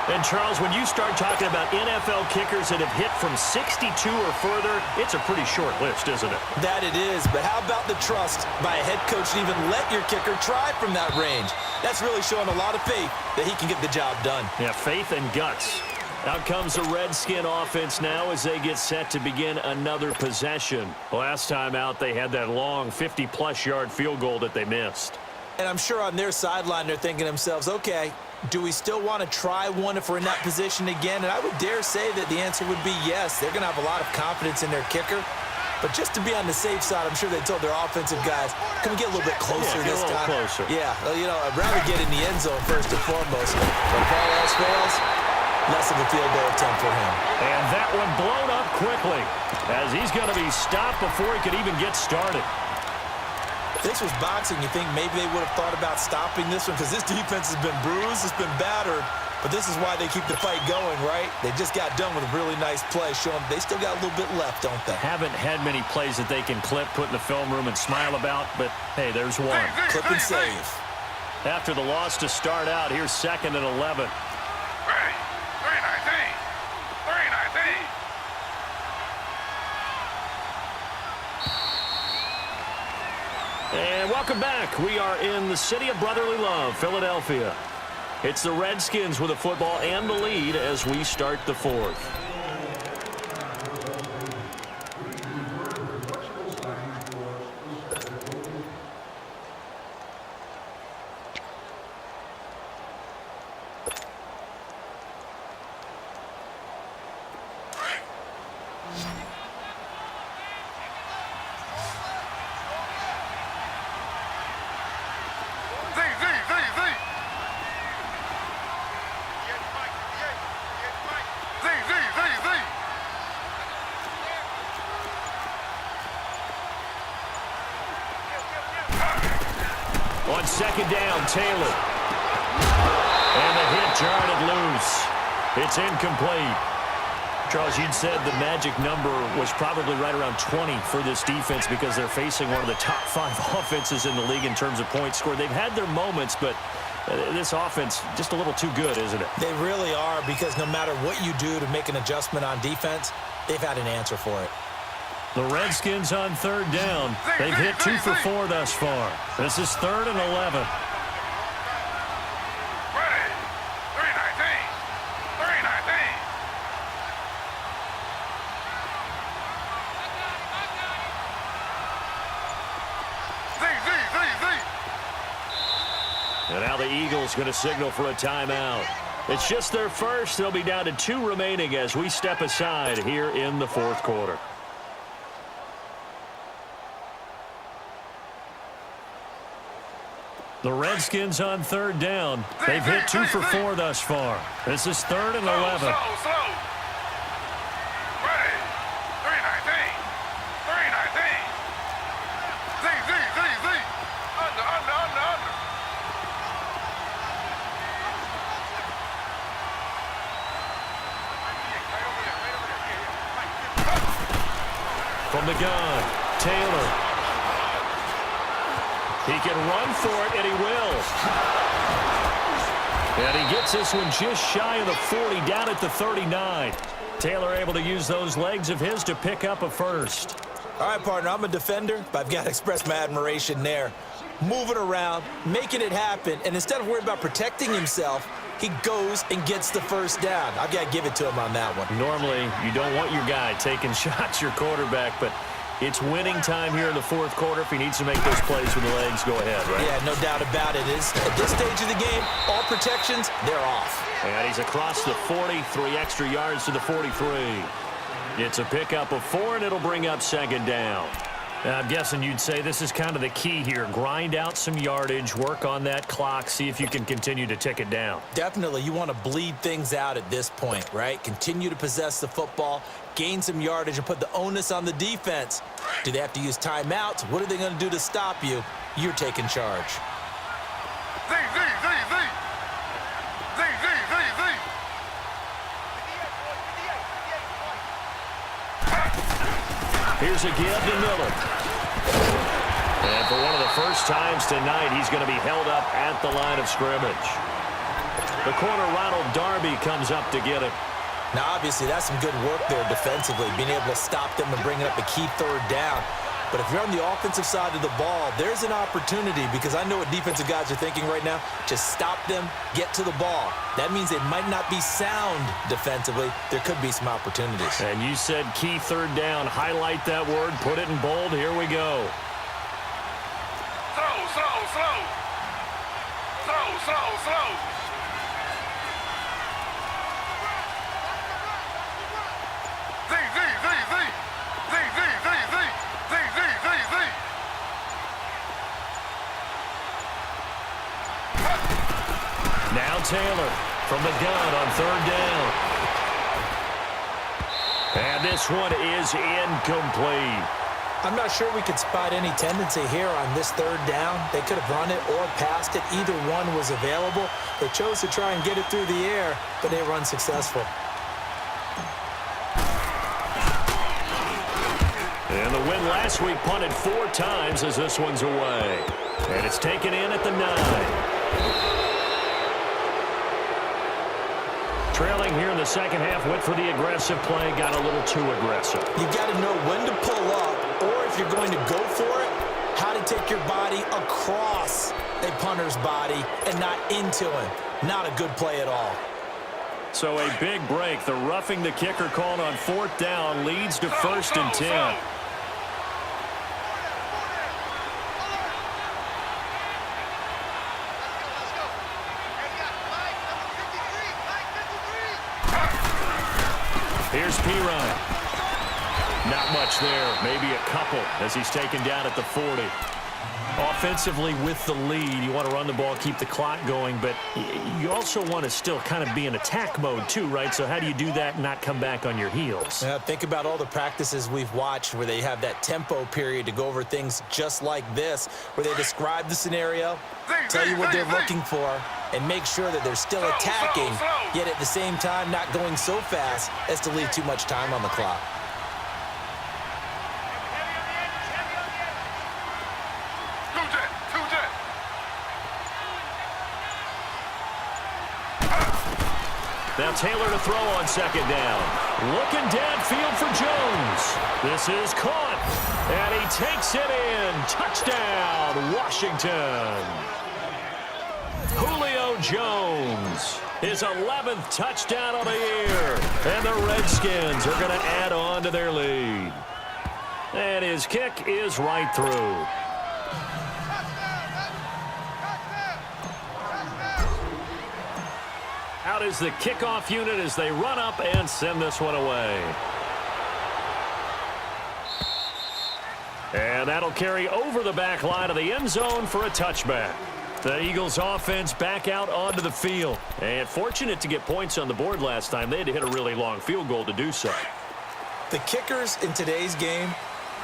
And, Charles, when you start talking about NFL kickers that have hit from 62 or further, it's a pretty short list, isn't it? That it is, but how about the trust by a head coach to even let your kicker try from that range? That's really showing a lot of faith that he can get the job done. Yeah, faith and guts. Out comes the Redskin offense now as they get set to begin another possession. Last time out, they had that long 50-plus yard field goal that they missed. And I'm sure on their sideline they're thinking to themselves, okay, do we still want to try one if we're in that position again? And I would dare say that the answer would be yes. They're going to have a lot of confidence in their kicker. But just to be on the safe side, I'm sure they told their offensive guys, can we get a little bit closer this time? Closer. Yeah, well, you know, I'd rather get in the end zone first and foremost. But if all else fails, less of a field goal attempt for him. And that one blown up quickly as he's going to be stopped before he could even get started. If this was boxing, you think maybe they would have thought about stopping this one because this defense has been bruised, it's been battered, but this is why they keep the fight going, right? They just got done with a really nice play, showing they still got a little bit left, don't they? Haven't had many plays that they can clip, put in the film room, and smile about, but hey, there's one. Clip and save. After the loss to start out, here's 2nd and 11. And welcome back. We are in the city of brotherly love, Philadelphia. It's the Redskins with the football and the lead as we start the 4th. Z. On second down, Taylor. And the hit jarred it loose. It's incomplete. Charles, you'd said the magic number was probably right around 20 for this defense because they're facing one of the top 5 offenses in the league in terms of points scored. They've had their moments, but this offense just a little too good, isn't it? They really are, because no matter what you do to make an adjustment on defense, they've had an answer for it. The Redskins on third down. They've hit 2 for 4 thus far. This is 3rd and 11. And now the Eagles going to signal for a timeout. It's just their first. They'll be down to 2 remaining as we step aside here in the 4th quarter. The Redskins on third down. They've hit 2 for 4 thus far. This is 3rd and 11. From the gun, Taylor. He can run for it, and he will. And he gets this one just shy of the 40, down at the 39. Taylor able to use those legs of his to pick up a first. All right, partner, I'm a defender, but I've got to express my admiration there. Moving around, making it happen, and instead of worrying about protecting himself, he goes and gets the first down. I've got to give it to him on that one. Normally, you don't want your guy taking shots, your quarterback, but it's winning time here in the 4th quarter. If he needs to make those plays with the legs, go ahead, right? Yeah, no doubt about it. At this stage of the game, all protections, they're off. And he's across the 40, 3 extra yards to the 43. It's a pickup of 4, and it'll bring up 2nd down. I'm guessing you'd say this is kind of the key here. Grind out some yardage, work on that clock, see if you can continue to tick it down. Definitely. You want to bleed things out at this point, right? Continue to possess the football, gain some yardage, and put the onus on the defense. Do they have to use timeouts? What are they going to do to stop you? You're taking charge. Here's a give to Miller. And for one of the first times tonight, he's going to be held up at the line of scrimmage. The corner, Ronald Darby, comes up to get it. Now, obviously, that's some good work there defensively, being able to stop them and bringing up a key 3rd down. But if you're on the offensive side of the ball, there's an opportunity, because I know what defensive guys are thinking right now. Just stop them, get to the ball. That means they might not be sound defensively. There could be some opportunities. And you said key 3rd down. Highlight that word. Put it in bold. Here we go. Slow. Now Taylor from the gun on 3rd down. And this one is incomplete. I'm not sure we could spot any tendency here on this 3rd down. They could have run it or passed it. Either one was available. They chose to try and get it through the air, but they were unsuccessful. And the win last week punted 4 times as this one's away. And it's taken in at the 9. Trailing here in the 2nd half, went for the aggressive play, got a little too aggressive. You got to know when to pull up, or if you're going to go for it, how to take your body across a punter's body and not into him. Not a good play at all. So a big break. The roughing the kicker called on 4th down leads to 1st and 10. Here's Pirine. Not much there, maybe a couple as he's taken down at the 40. Offensively with the lead, you want to run the ball, keep the clock going, but you also want to still kind of be in attack mode too, right? So how do you do that and not come back on your heels? Yeah, think about all the practices we've watched where they have that tempo period to go over things just like this, where they describe the scenario, tell you what they're looking for, and make sure that they're still attacking, yet at the same time not going so fast as to leave too much time on the clock. Now Taylor to throw on second down. Looking downfield for Jones. This is caught, and he takes it in. Touchdown, Washington. Julio Jones, his 11th touchdown of the year. And the Redskins are going to add on to their lead. And his kick is right through. Out is the kickoff unit as they run up and send this one away. And that'll carry over the back line of the end zone for a touchback. The Eagles offense back out onto the field. And fortunate to get points on the board last time. They had to hit a really long field goal to do so. The kickers in today's game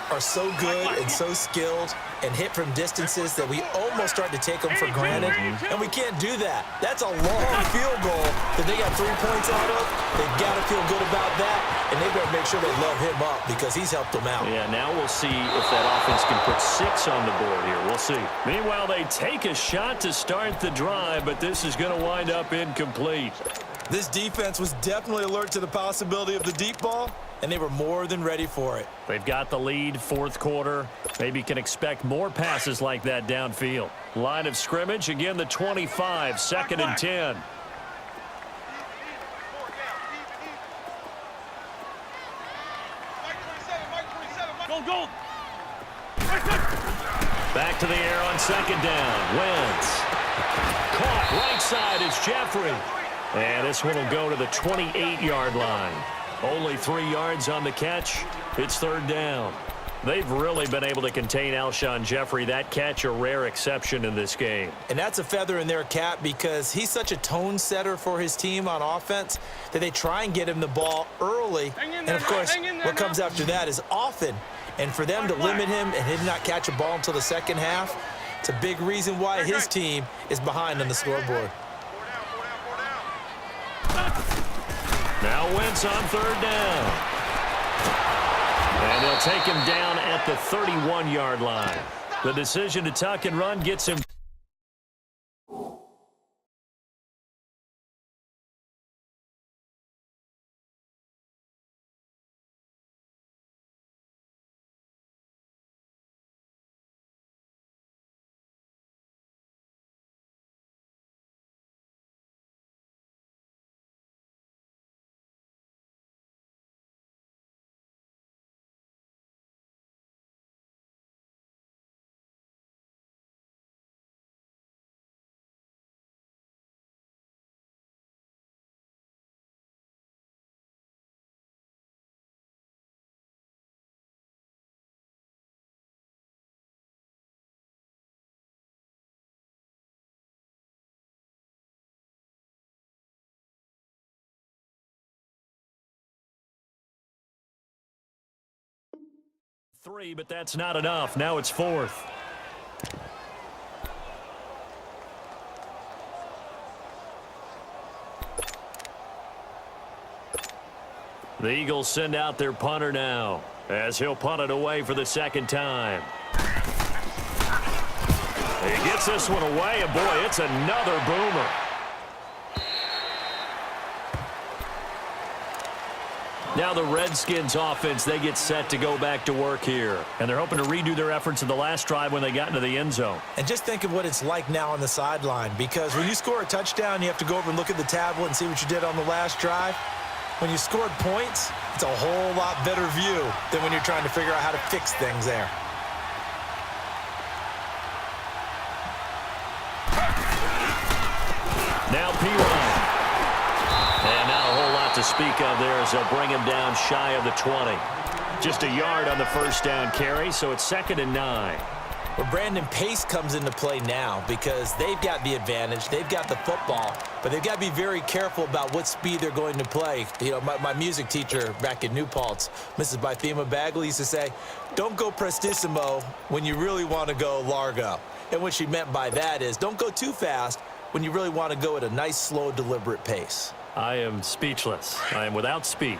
are so good and so skilled and hit from distances that we almost start to take them for granted, and we can't do that. That's a long field goal that they got 3 points out of. They've got to feel good about that, and they better make sure they love him up because he's helped them out. Yeah, now we'll see if that offense can put 6 on the board here. We'll see. Meanwhile, they take a shot to start the drive, but this is going to wind up incomplete. This defense was definitely alert to the possibility of the deep ball, and they were more than ready for it. They've got the lead, fourth quarter. Maybe can expect more passes like that downfield. Line of scrimmage, again the 25, 2nd and 10. Go. Back to the air on 2nd down. Wentz. Caught right side is Jeffrey. And this one will go to the 28-yard line. Only 3 yards on the catch. It's 3rd down. They've really been able to contain Alshon Jeffrey. That catch a rare exception in this game. And that's a feather in their cap because he's such a tone setter for his team on offense that they try and get him the ball early. And, of course, what comes after that is often. And for them to limit him and him not catch a ball until the second half, it's a big reason why his team is behind on the scoreboard. Now Wentz on 3rd down. And they'll take him down at the 31-yard line. The decision to tuck and run gets him. Three, but that's not enough. Now it's 4th. The Eagles send out their punter now as he'll punt it away for the 2nd time. He gets this one away, and boy, it's another boomer. Now the Redskins offense, they get set to go back to work here. And they're hoping to redo their efforts in the last drive when they got into the end zone. And just think of what it's like now on the sideline, because when you score a touchdown, you have to go over and look at the tablet and see what you did on the last drive. When you scored points, it's a whole lot better view than when you're trying to figure out how to fix things there. Now P1. And not a whole lot to speak of there as they'll bring him down shy of the 20. Just a yard on the 1st down carry, so it's 2nd and 9. Well, Brandon, pace comes into play now because they've got the advantage. They've got the football, but they've got to be very careful about what speed they're going to play. You know, my music teacher back in New Paltz, Mrs. Bythema Bagley, used to say, don't go prestissimo when you really want to go largo. And what she meant by that is don't go too fast when you really want to go at a nice, slow, deliberate pace. I am speechless. I am without speech.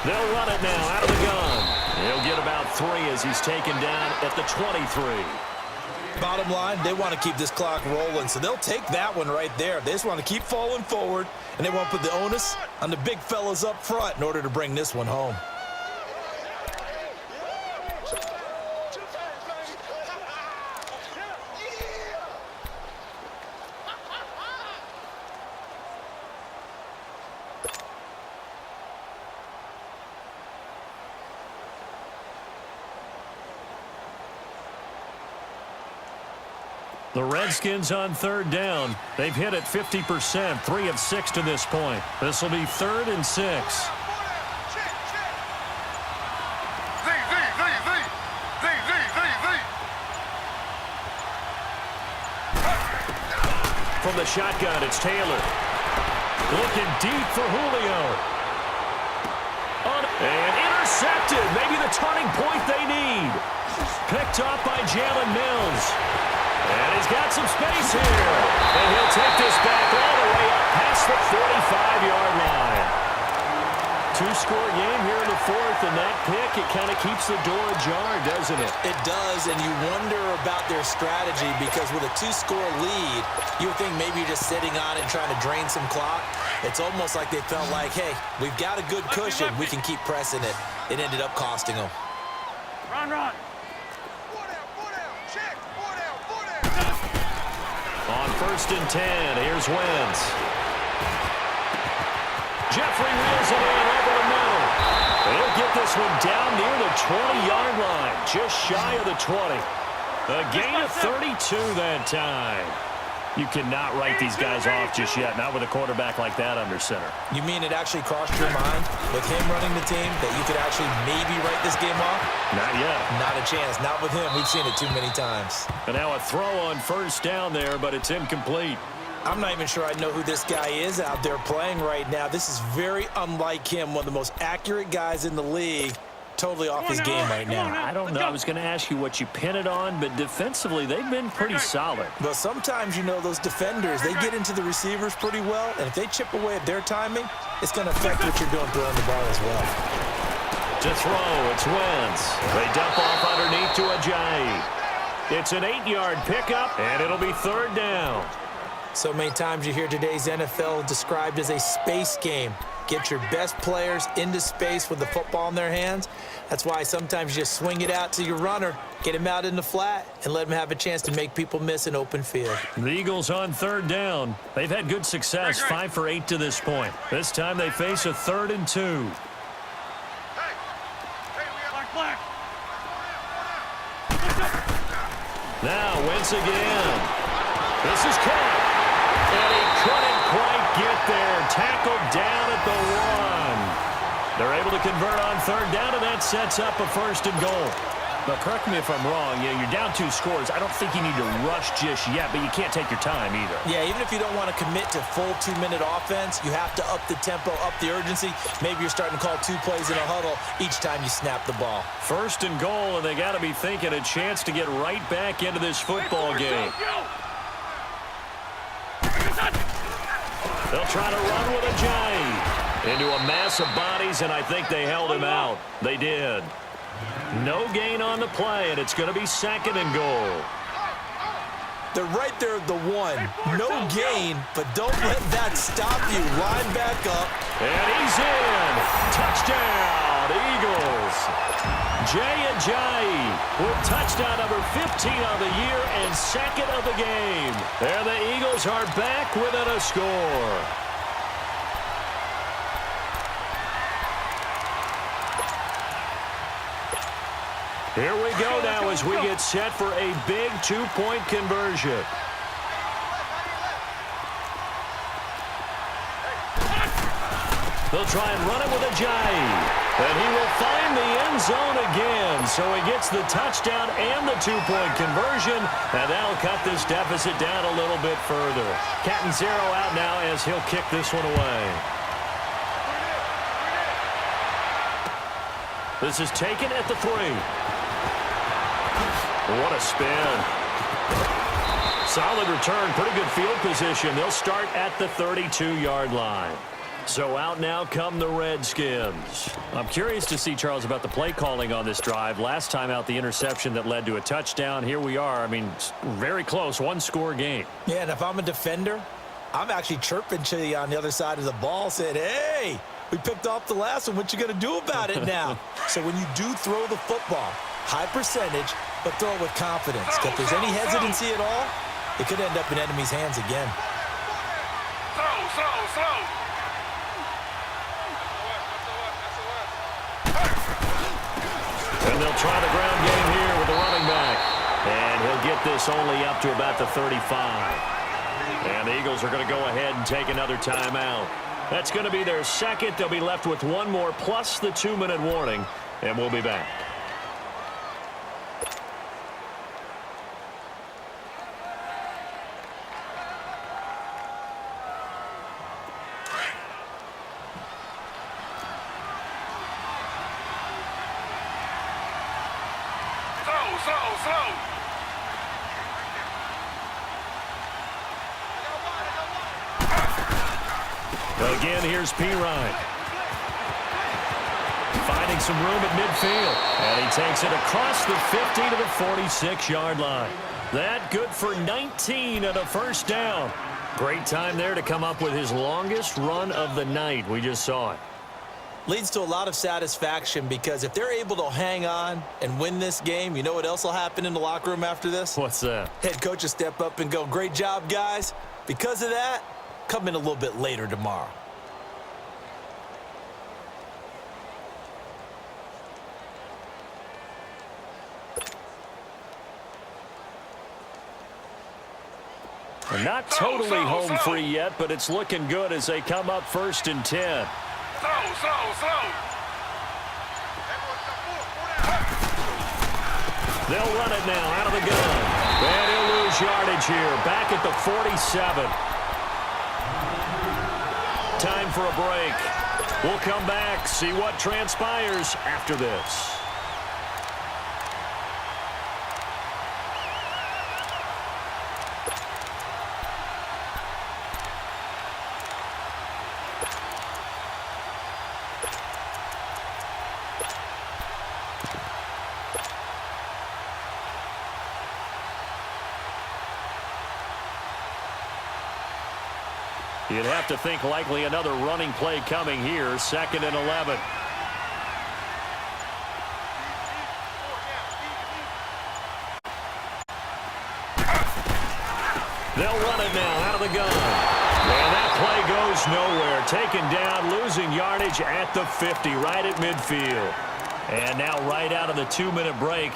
They'll run it now out of the gun. He'll get about 3 as he's taken down at the 23. Bottom line, they want to keep this clock rolling, so they'll take that one right there. They just want to keep falling forward, and they want to put the onus on the big fellas up front in order to bring this one home. The Redskins on 3rd down. They've hit it 50%, 3 of 6 to this point. This will be 3rd and 6. From the shotgun, it's Taylor. Looking deep for Julio. And intercepted. Maybe the turning point they need. Picked up by Jalen Mills. And he's got some space here. And he'll take this back all the way up past the 45-yard line. 2-score game here in the 4th, and that pick, it kind of keeps the door ajar, doesn't it? It does, and you wonder about their strategy because with a 2-score lead, you would think maybe you're just sitting on it and trying to drain some clock. It's almost like they felt like, hey, we've got a good cushion. We can keep pressing it. It ended up costing them. Run. On 1st and 10, here's Wentz. Jeffrey wheels it in over the middle. He'll get this one down near the 20-yard line, just shy of the 20. A gain of 32 that time. You cannot write these guys off just yet, not with a quarterback like that under center. You mean it actually crossed your mind with him running the team that you could actually maybe write this game off? Not yet. Not a chance. Not with him. We've seen it too many times. And now a throw on 1st down there, but it's incomplete. I'm not even sure I know who this guy is out there playing right now. This is very unlike him, one of the most accurate guys in the league. Totally off his game right now. I don't know. I was going to ask you what you pin it on, but defensively, they've been pretty solid. Well, sometimes, you know, those defenders, they get into the receivers pretty well, and if they chip away at their timing, it's going to affect what you're doing throwing the ball as well. To throw, it's Wentz. They dump off underneath to Ajayi. It's an 8-yard pickup, and it'll be 3rd down. So many times you hear today's NFL described as a space game. Get your best players into space with the football in their hands. That's why sometimes you just swing it out to your runner, get him out in the flat, and let him have a chance to make people miss an open field. The Eagles on 3rd down. They've had good success, 5 for 8 to this point. This time they face a 3rd and 2. Now Wentz again. This is caught. And he couldn't quite get there. Tackled down at the 1. They're able to convert on 3rd down, and that sets up a 1st and goal. But correct me if I'm wrong. Yeah, you're down 2 scores. I don't think you need to rush just yet, but you can't take your time either. Yeah, even if you don't want to commit to full 2-minute offense, you have to up the tempo, up the urgency. Maybe you're starting to call 2 plays in a huddle each time you snap the ball. 1st and goal, and they got to be thinking a chance to get right back into this football game. They'll try to run with Ajayi into a mass of bodies, and I think they held him out. They did. No gain on the play, and it's going to be 2nd and goal. They're right there at the 1. No gain, but don't let that stop you. Line back up. And he's in. Touchdown, Eagles. Ajayi with touchdown number 15 of the year and 2nd of the game. There the Eagles are back within a score. Here we go now as we get set for a big 2-point conversion. They'll try and run it with Ajayi. And he will find the end zone again. So he gets the touchdown and the two-point conversion. And that'll cut this deficit down a little bit further. Catanzaro out now as he'll kick this one away. This is taken at the 3. What a spin. Solid return, pretty good field position. They'll start at the 32-yard line. So out now come the Redskins. I'm curious to see, Charles, about the play calling on this drive. Last time out, the interception that led to a touchdown. Here we are. I mean, very close, one-score game. Yeah, and if I'm a defender, I'm actually chirping to you on the other side of the ball, saying, hey, we picked off the last one. What you going to do about it now? So when you do throw the football, high percentage, but throw it with confidence. If there's any hesitancy at all, it could end up in enemy's hands again. Slow. And they'll try the ground game here with the running back. And he'll get this only up to about the 35. And the Eagles are going to go ahead and take another timeout. That's going to be their second. They'll be left with one more plus the 2-minute warning. And we'll be back. Slow. Again, here's P. Ryan. Finding some room at midfield. And he takes it across the 50 to the 46-yard line. That good for 19 and a first down. Great time there to come up with his longest run of the night. We just saw it. Leads to a lot of satisfaction because if they're able to hang on and win this game, you know what else will happen in the locker room after this? What's that? Head coach will step up and go, great job, guys. Because of that, come in a little bit later tomorrow. They're not totally home free yet, but it's looking good as they come up 1st and 10. Slow. They'll run it now out of the gun. And he'll lose yardage here. Back at the 47. Time for a break. We'll come back, see what transpires after this. You'd have to think likely another running play coming here. 2nd and 11. They'll run it now out of the gun. And that play goes nowhere. Taken down, losing yardage at the 50, right at midfield. And now right out of the 2-minute break,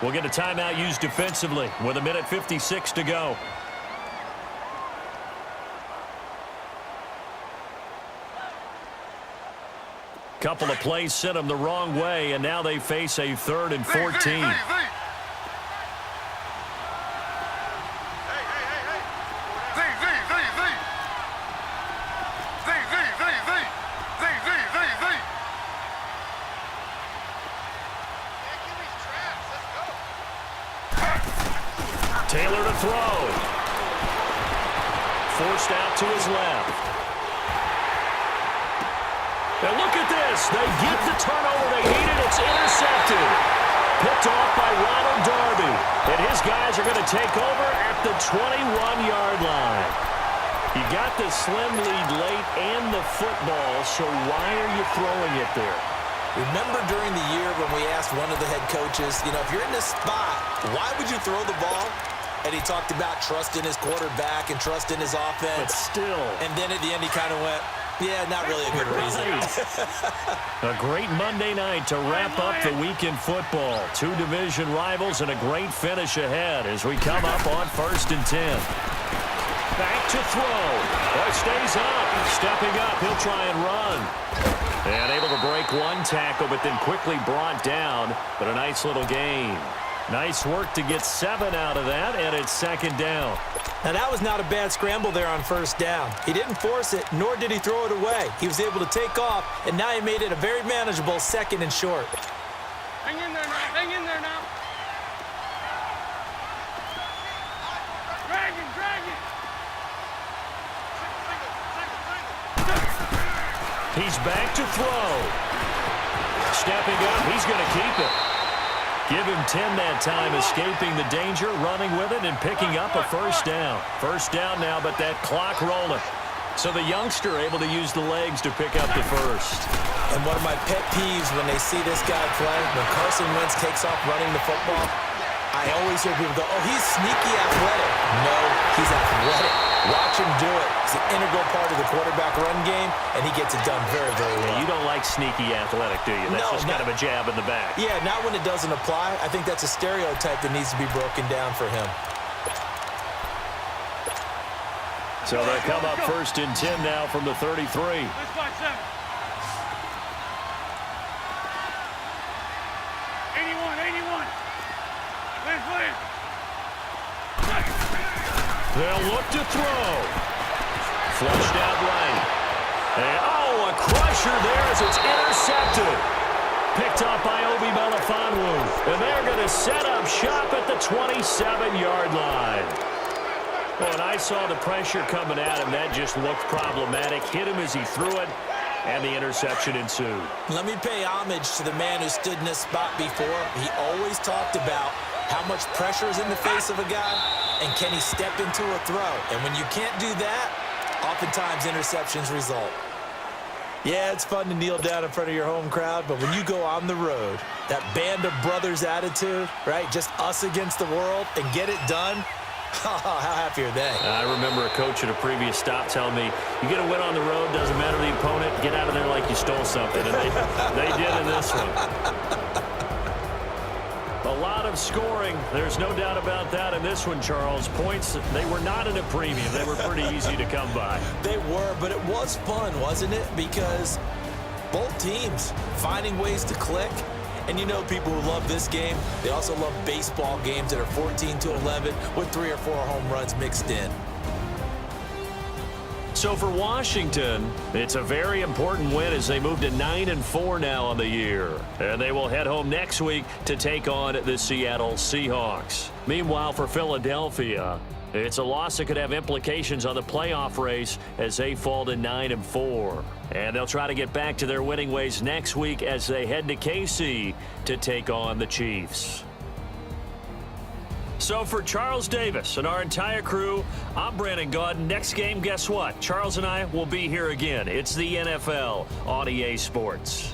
we'll get a timeout used defensively with 1:56 to go. Couple of plays sent them the wrong way, and now they face a 3rd and 14. Taylor to throw. Forced out to his left. Now look at this. They get the turnover they needed. It's intercepted. Picked off by Ronald Darby. And his guys are going to take over at the 21-yard line. You got the slim lead late and the football, so why are you throwing it there? Remember during the year when we asked one of the head coaches, you know, if you're in this spot, why would you throw the ball? And he talked about trust in his quarterback and trust in his offense. But still. And then at the end he kind of went, yeah, not really a good reason. A great Monday night to wrap up the week in football. 2 division rivals and a great finish ahead as we come up on 1st and 10. Back to throw. Oh, stays up. Stepping up, he'll try and run. And able to break one tackle, but then quickly brought down. But a nice little gain. Nice work to get 7 out of that, and it's second down. Now, that was not a bad scramble there on first down. He didn't force it, nor did he throw it away. He was able to take off, and now he made it a very manageable 2nd and short. Hang in there now. Hang in there now. Drag it, drag it. He's back to throw. Stepping up, he's going to keep it. Give him 10 that time, escaping the danger, running with it, and picking up a first down. First down now, but that clock rolling. So the youngster able to use the legs to pick up the first. And one of my pet peeves when they see this guy play, when Carson Wentz takes off running the football, I always hear people go, oh, he's sneaky athletic. No, he's athletic. Watch him do it. It's an integral part of the quarterback run game, and he gets it done very, very well. You don't like sneaky athletic, do you? That's No, just kind of a jab in the back. Yeah, not when it doesn't apply. I think that's a stereotype that needs to be broken down for him. So they come up 1st and 10 now from the 33. Let's watch 7. 81. Where's Williams? They'll look to throw. Flushed out right. And, oh, a crusher there as it's intercepted. Picked up by Obi Melifonwu. And they're going to set up shop at the 27-yard line. When I saw the pressure coming at him, that just looked problematic. Hit him as he threw it, and the interception ensued. Let me pay homage to the man who stood in this spot before. He always talked about how much pressure is in the face of a guy, and can he step into a throw. And when you can't do that, oftentimes interceptions result. Yeah, it's fun to kneel down in front of your home crowd, but when you go on the road, that band of brothers attitude, right, just us against the world, and get it done, how happy are they? I remember a coach at a previous stop telling me, you get a win on the road, doesn't matter the opponent, get out of there like you stole something. And they did in this one. A lot of scoring. There's no doubt about that in this one, Charles. Points, they were not at a premium. They were pretty easy to come by. They were, but it was fun, wasn't it? Because both teams finding ways to click. And you know people who love this game, they also love baseball games that are 14-11 with 3 or 4 home runs mixed in. So for Washington, it's a very important win as they move to 9-4 now on the year. And they will head home next week to take on the Seattle Seahawks. Meanwhile, for Philadelphia, it's a loss that could have implications on the playoff race as they fall to 9-4. And they'll try to get back to their winning ways next week as they head to KC to take on the Chiefs. So for Charles Davis and our entire crew, I'm Brandon Gaudin. Next game, guess what? Charles and I will be here again. It's the NFL on EA Sports.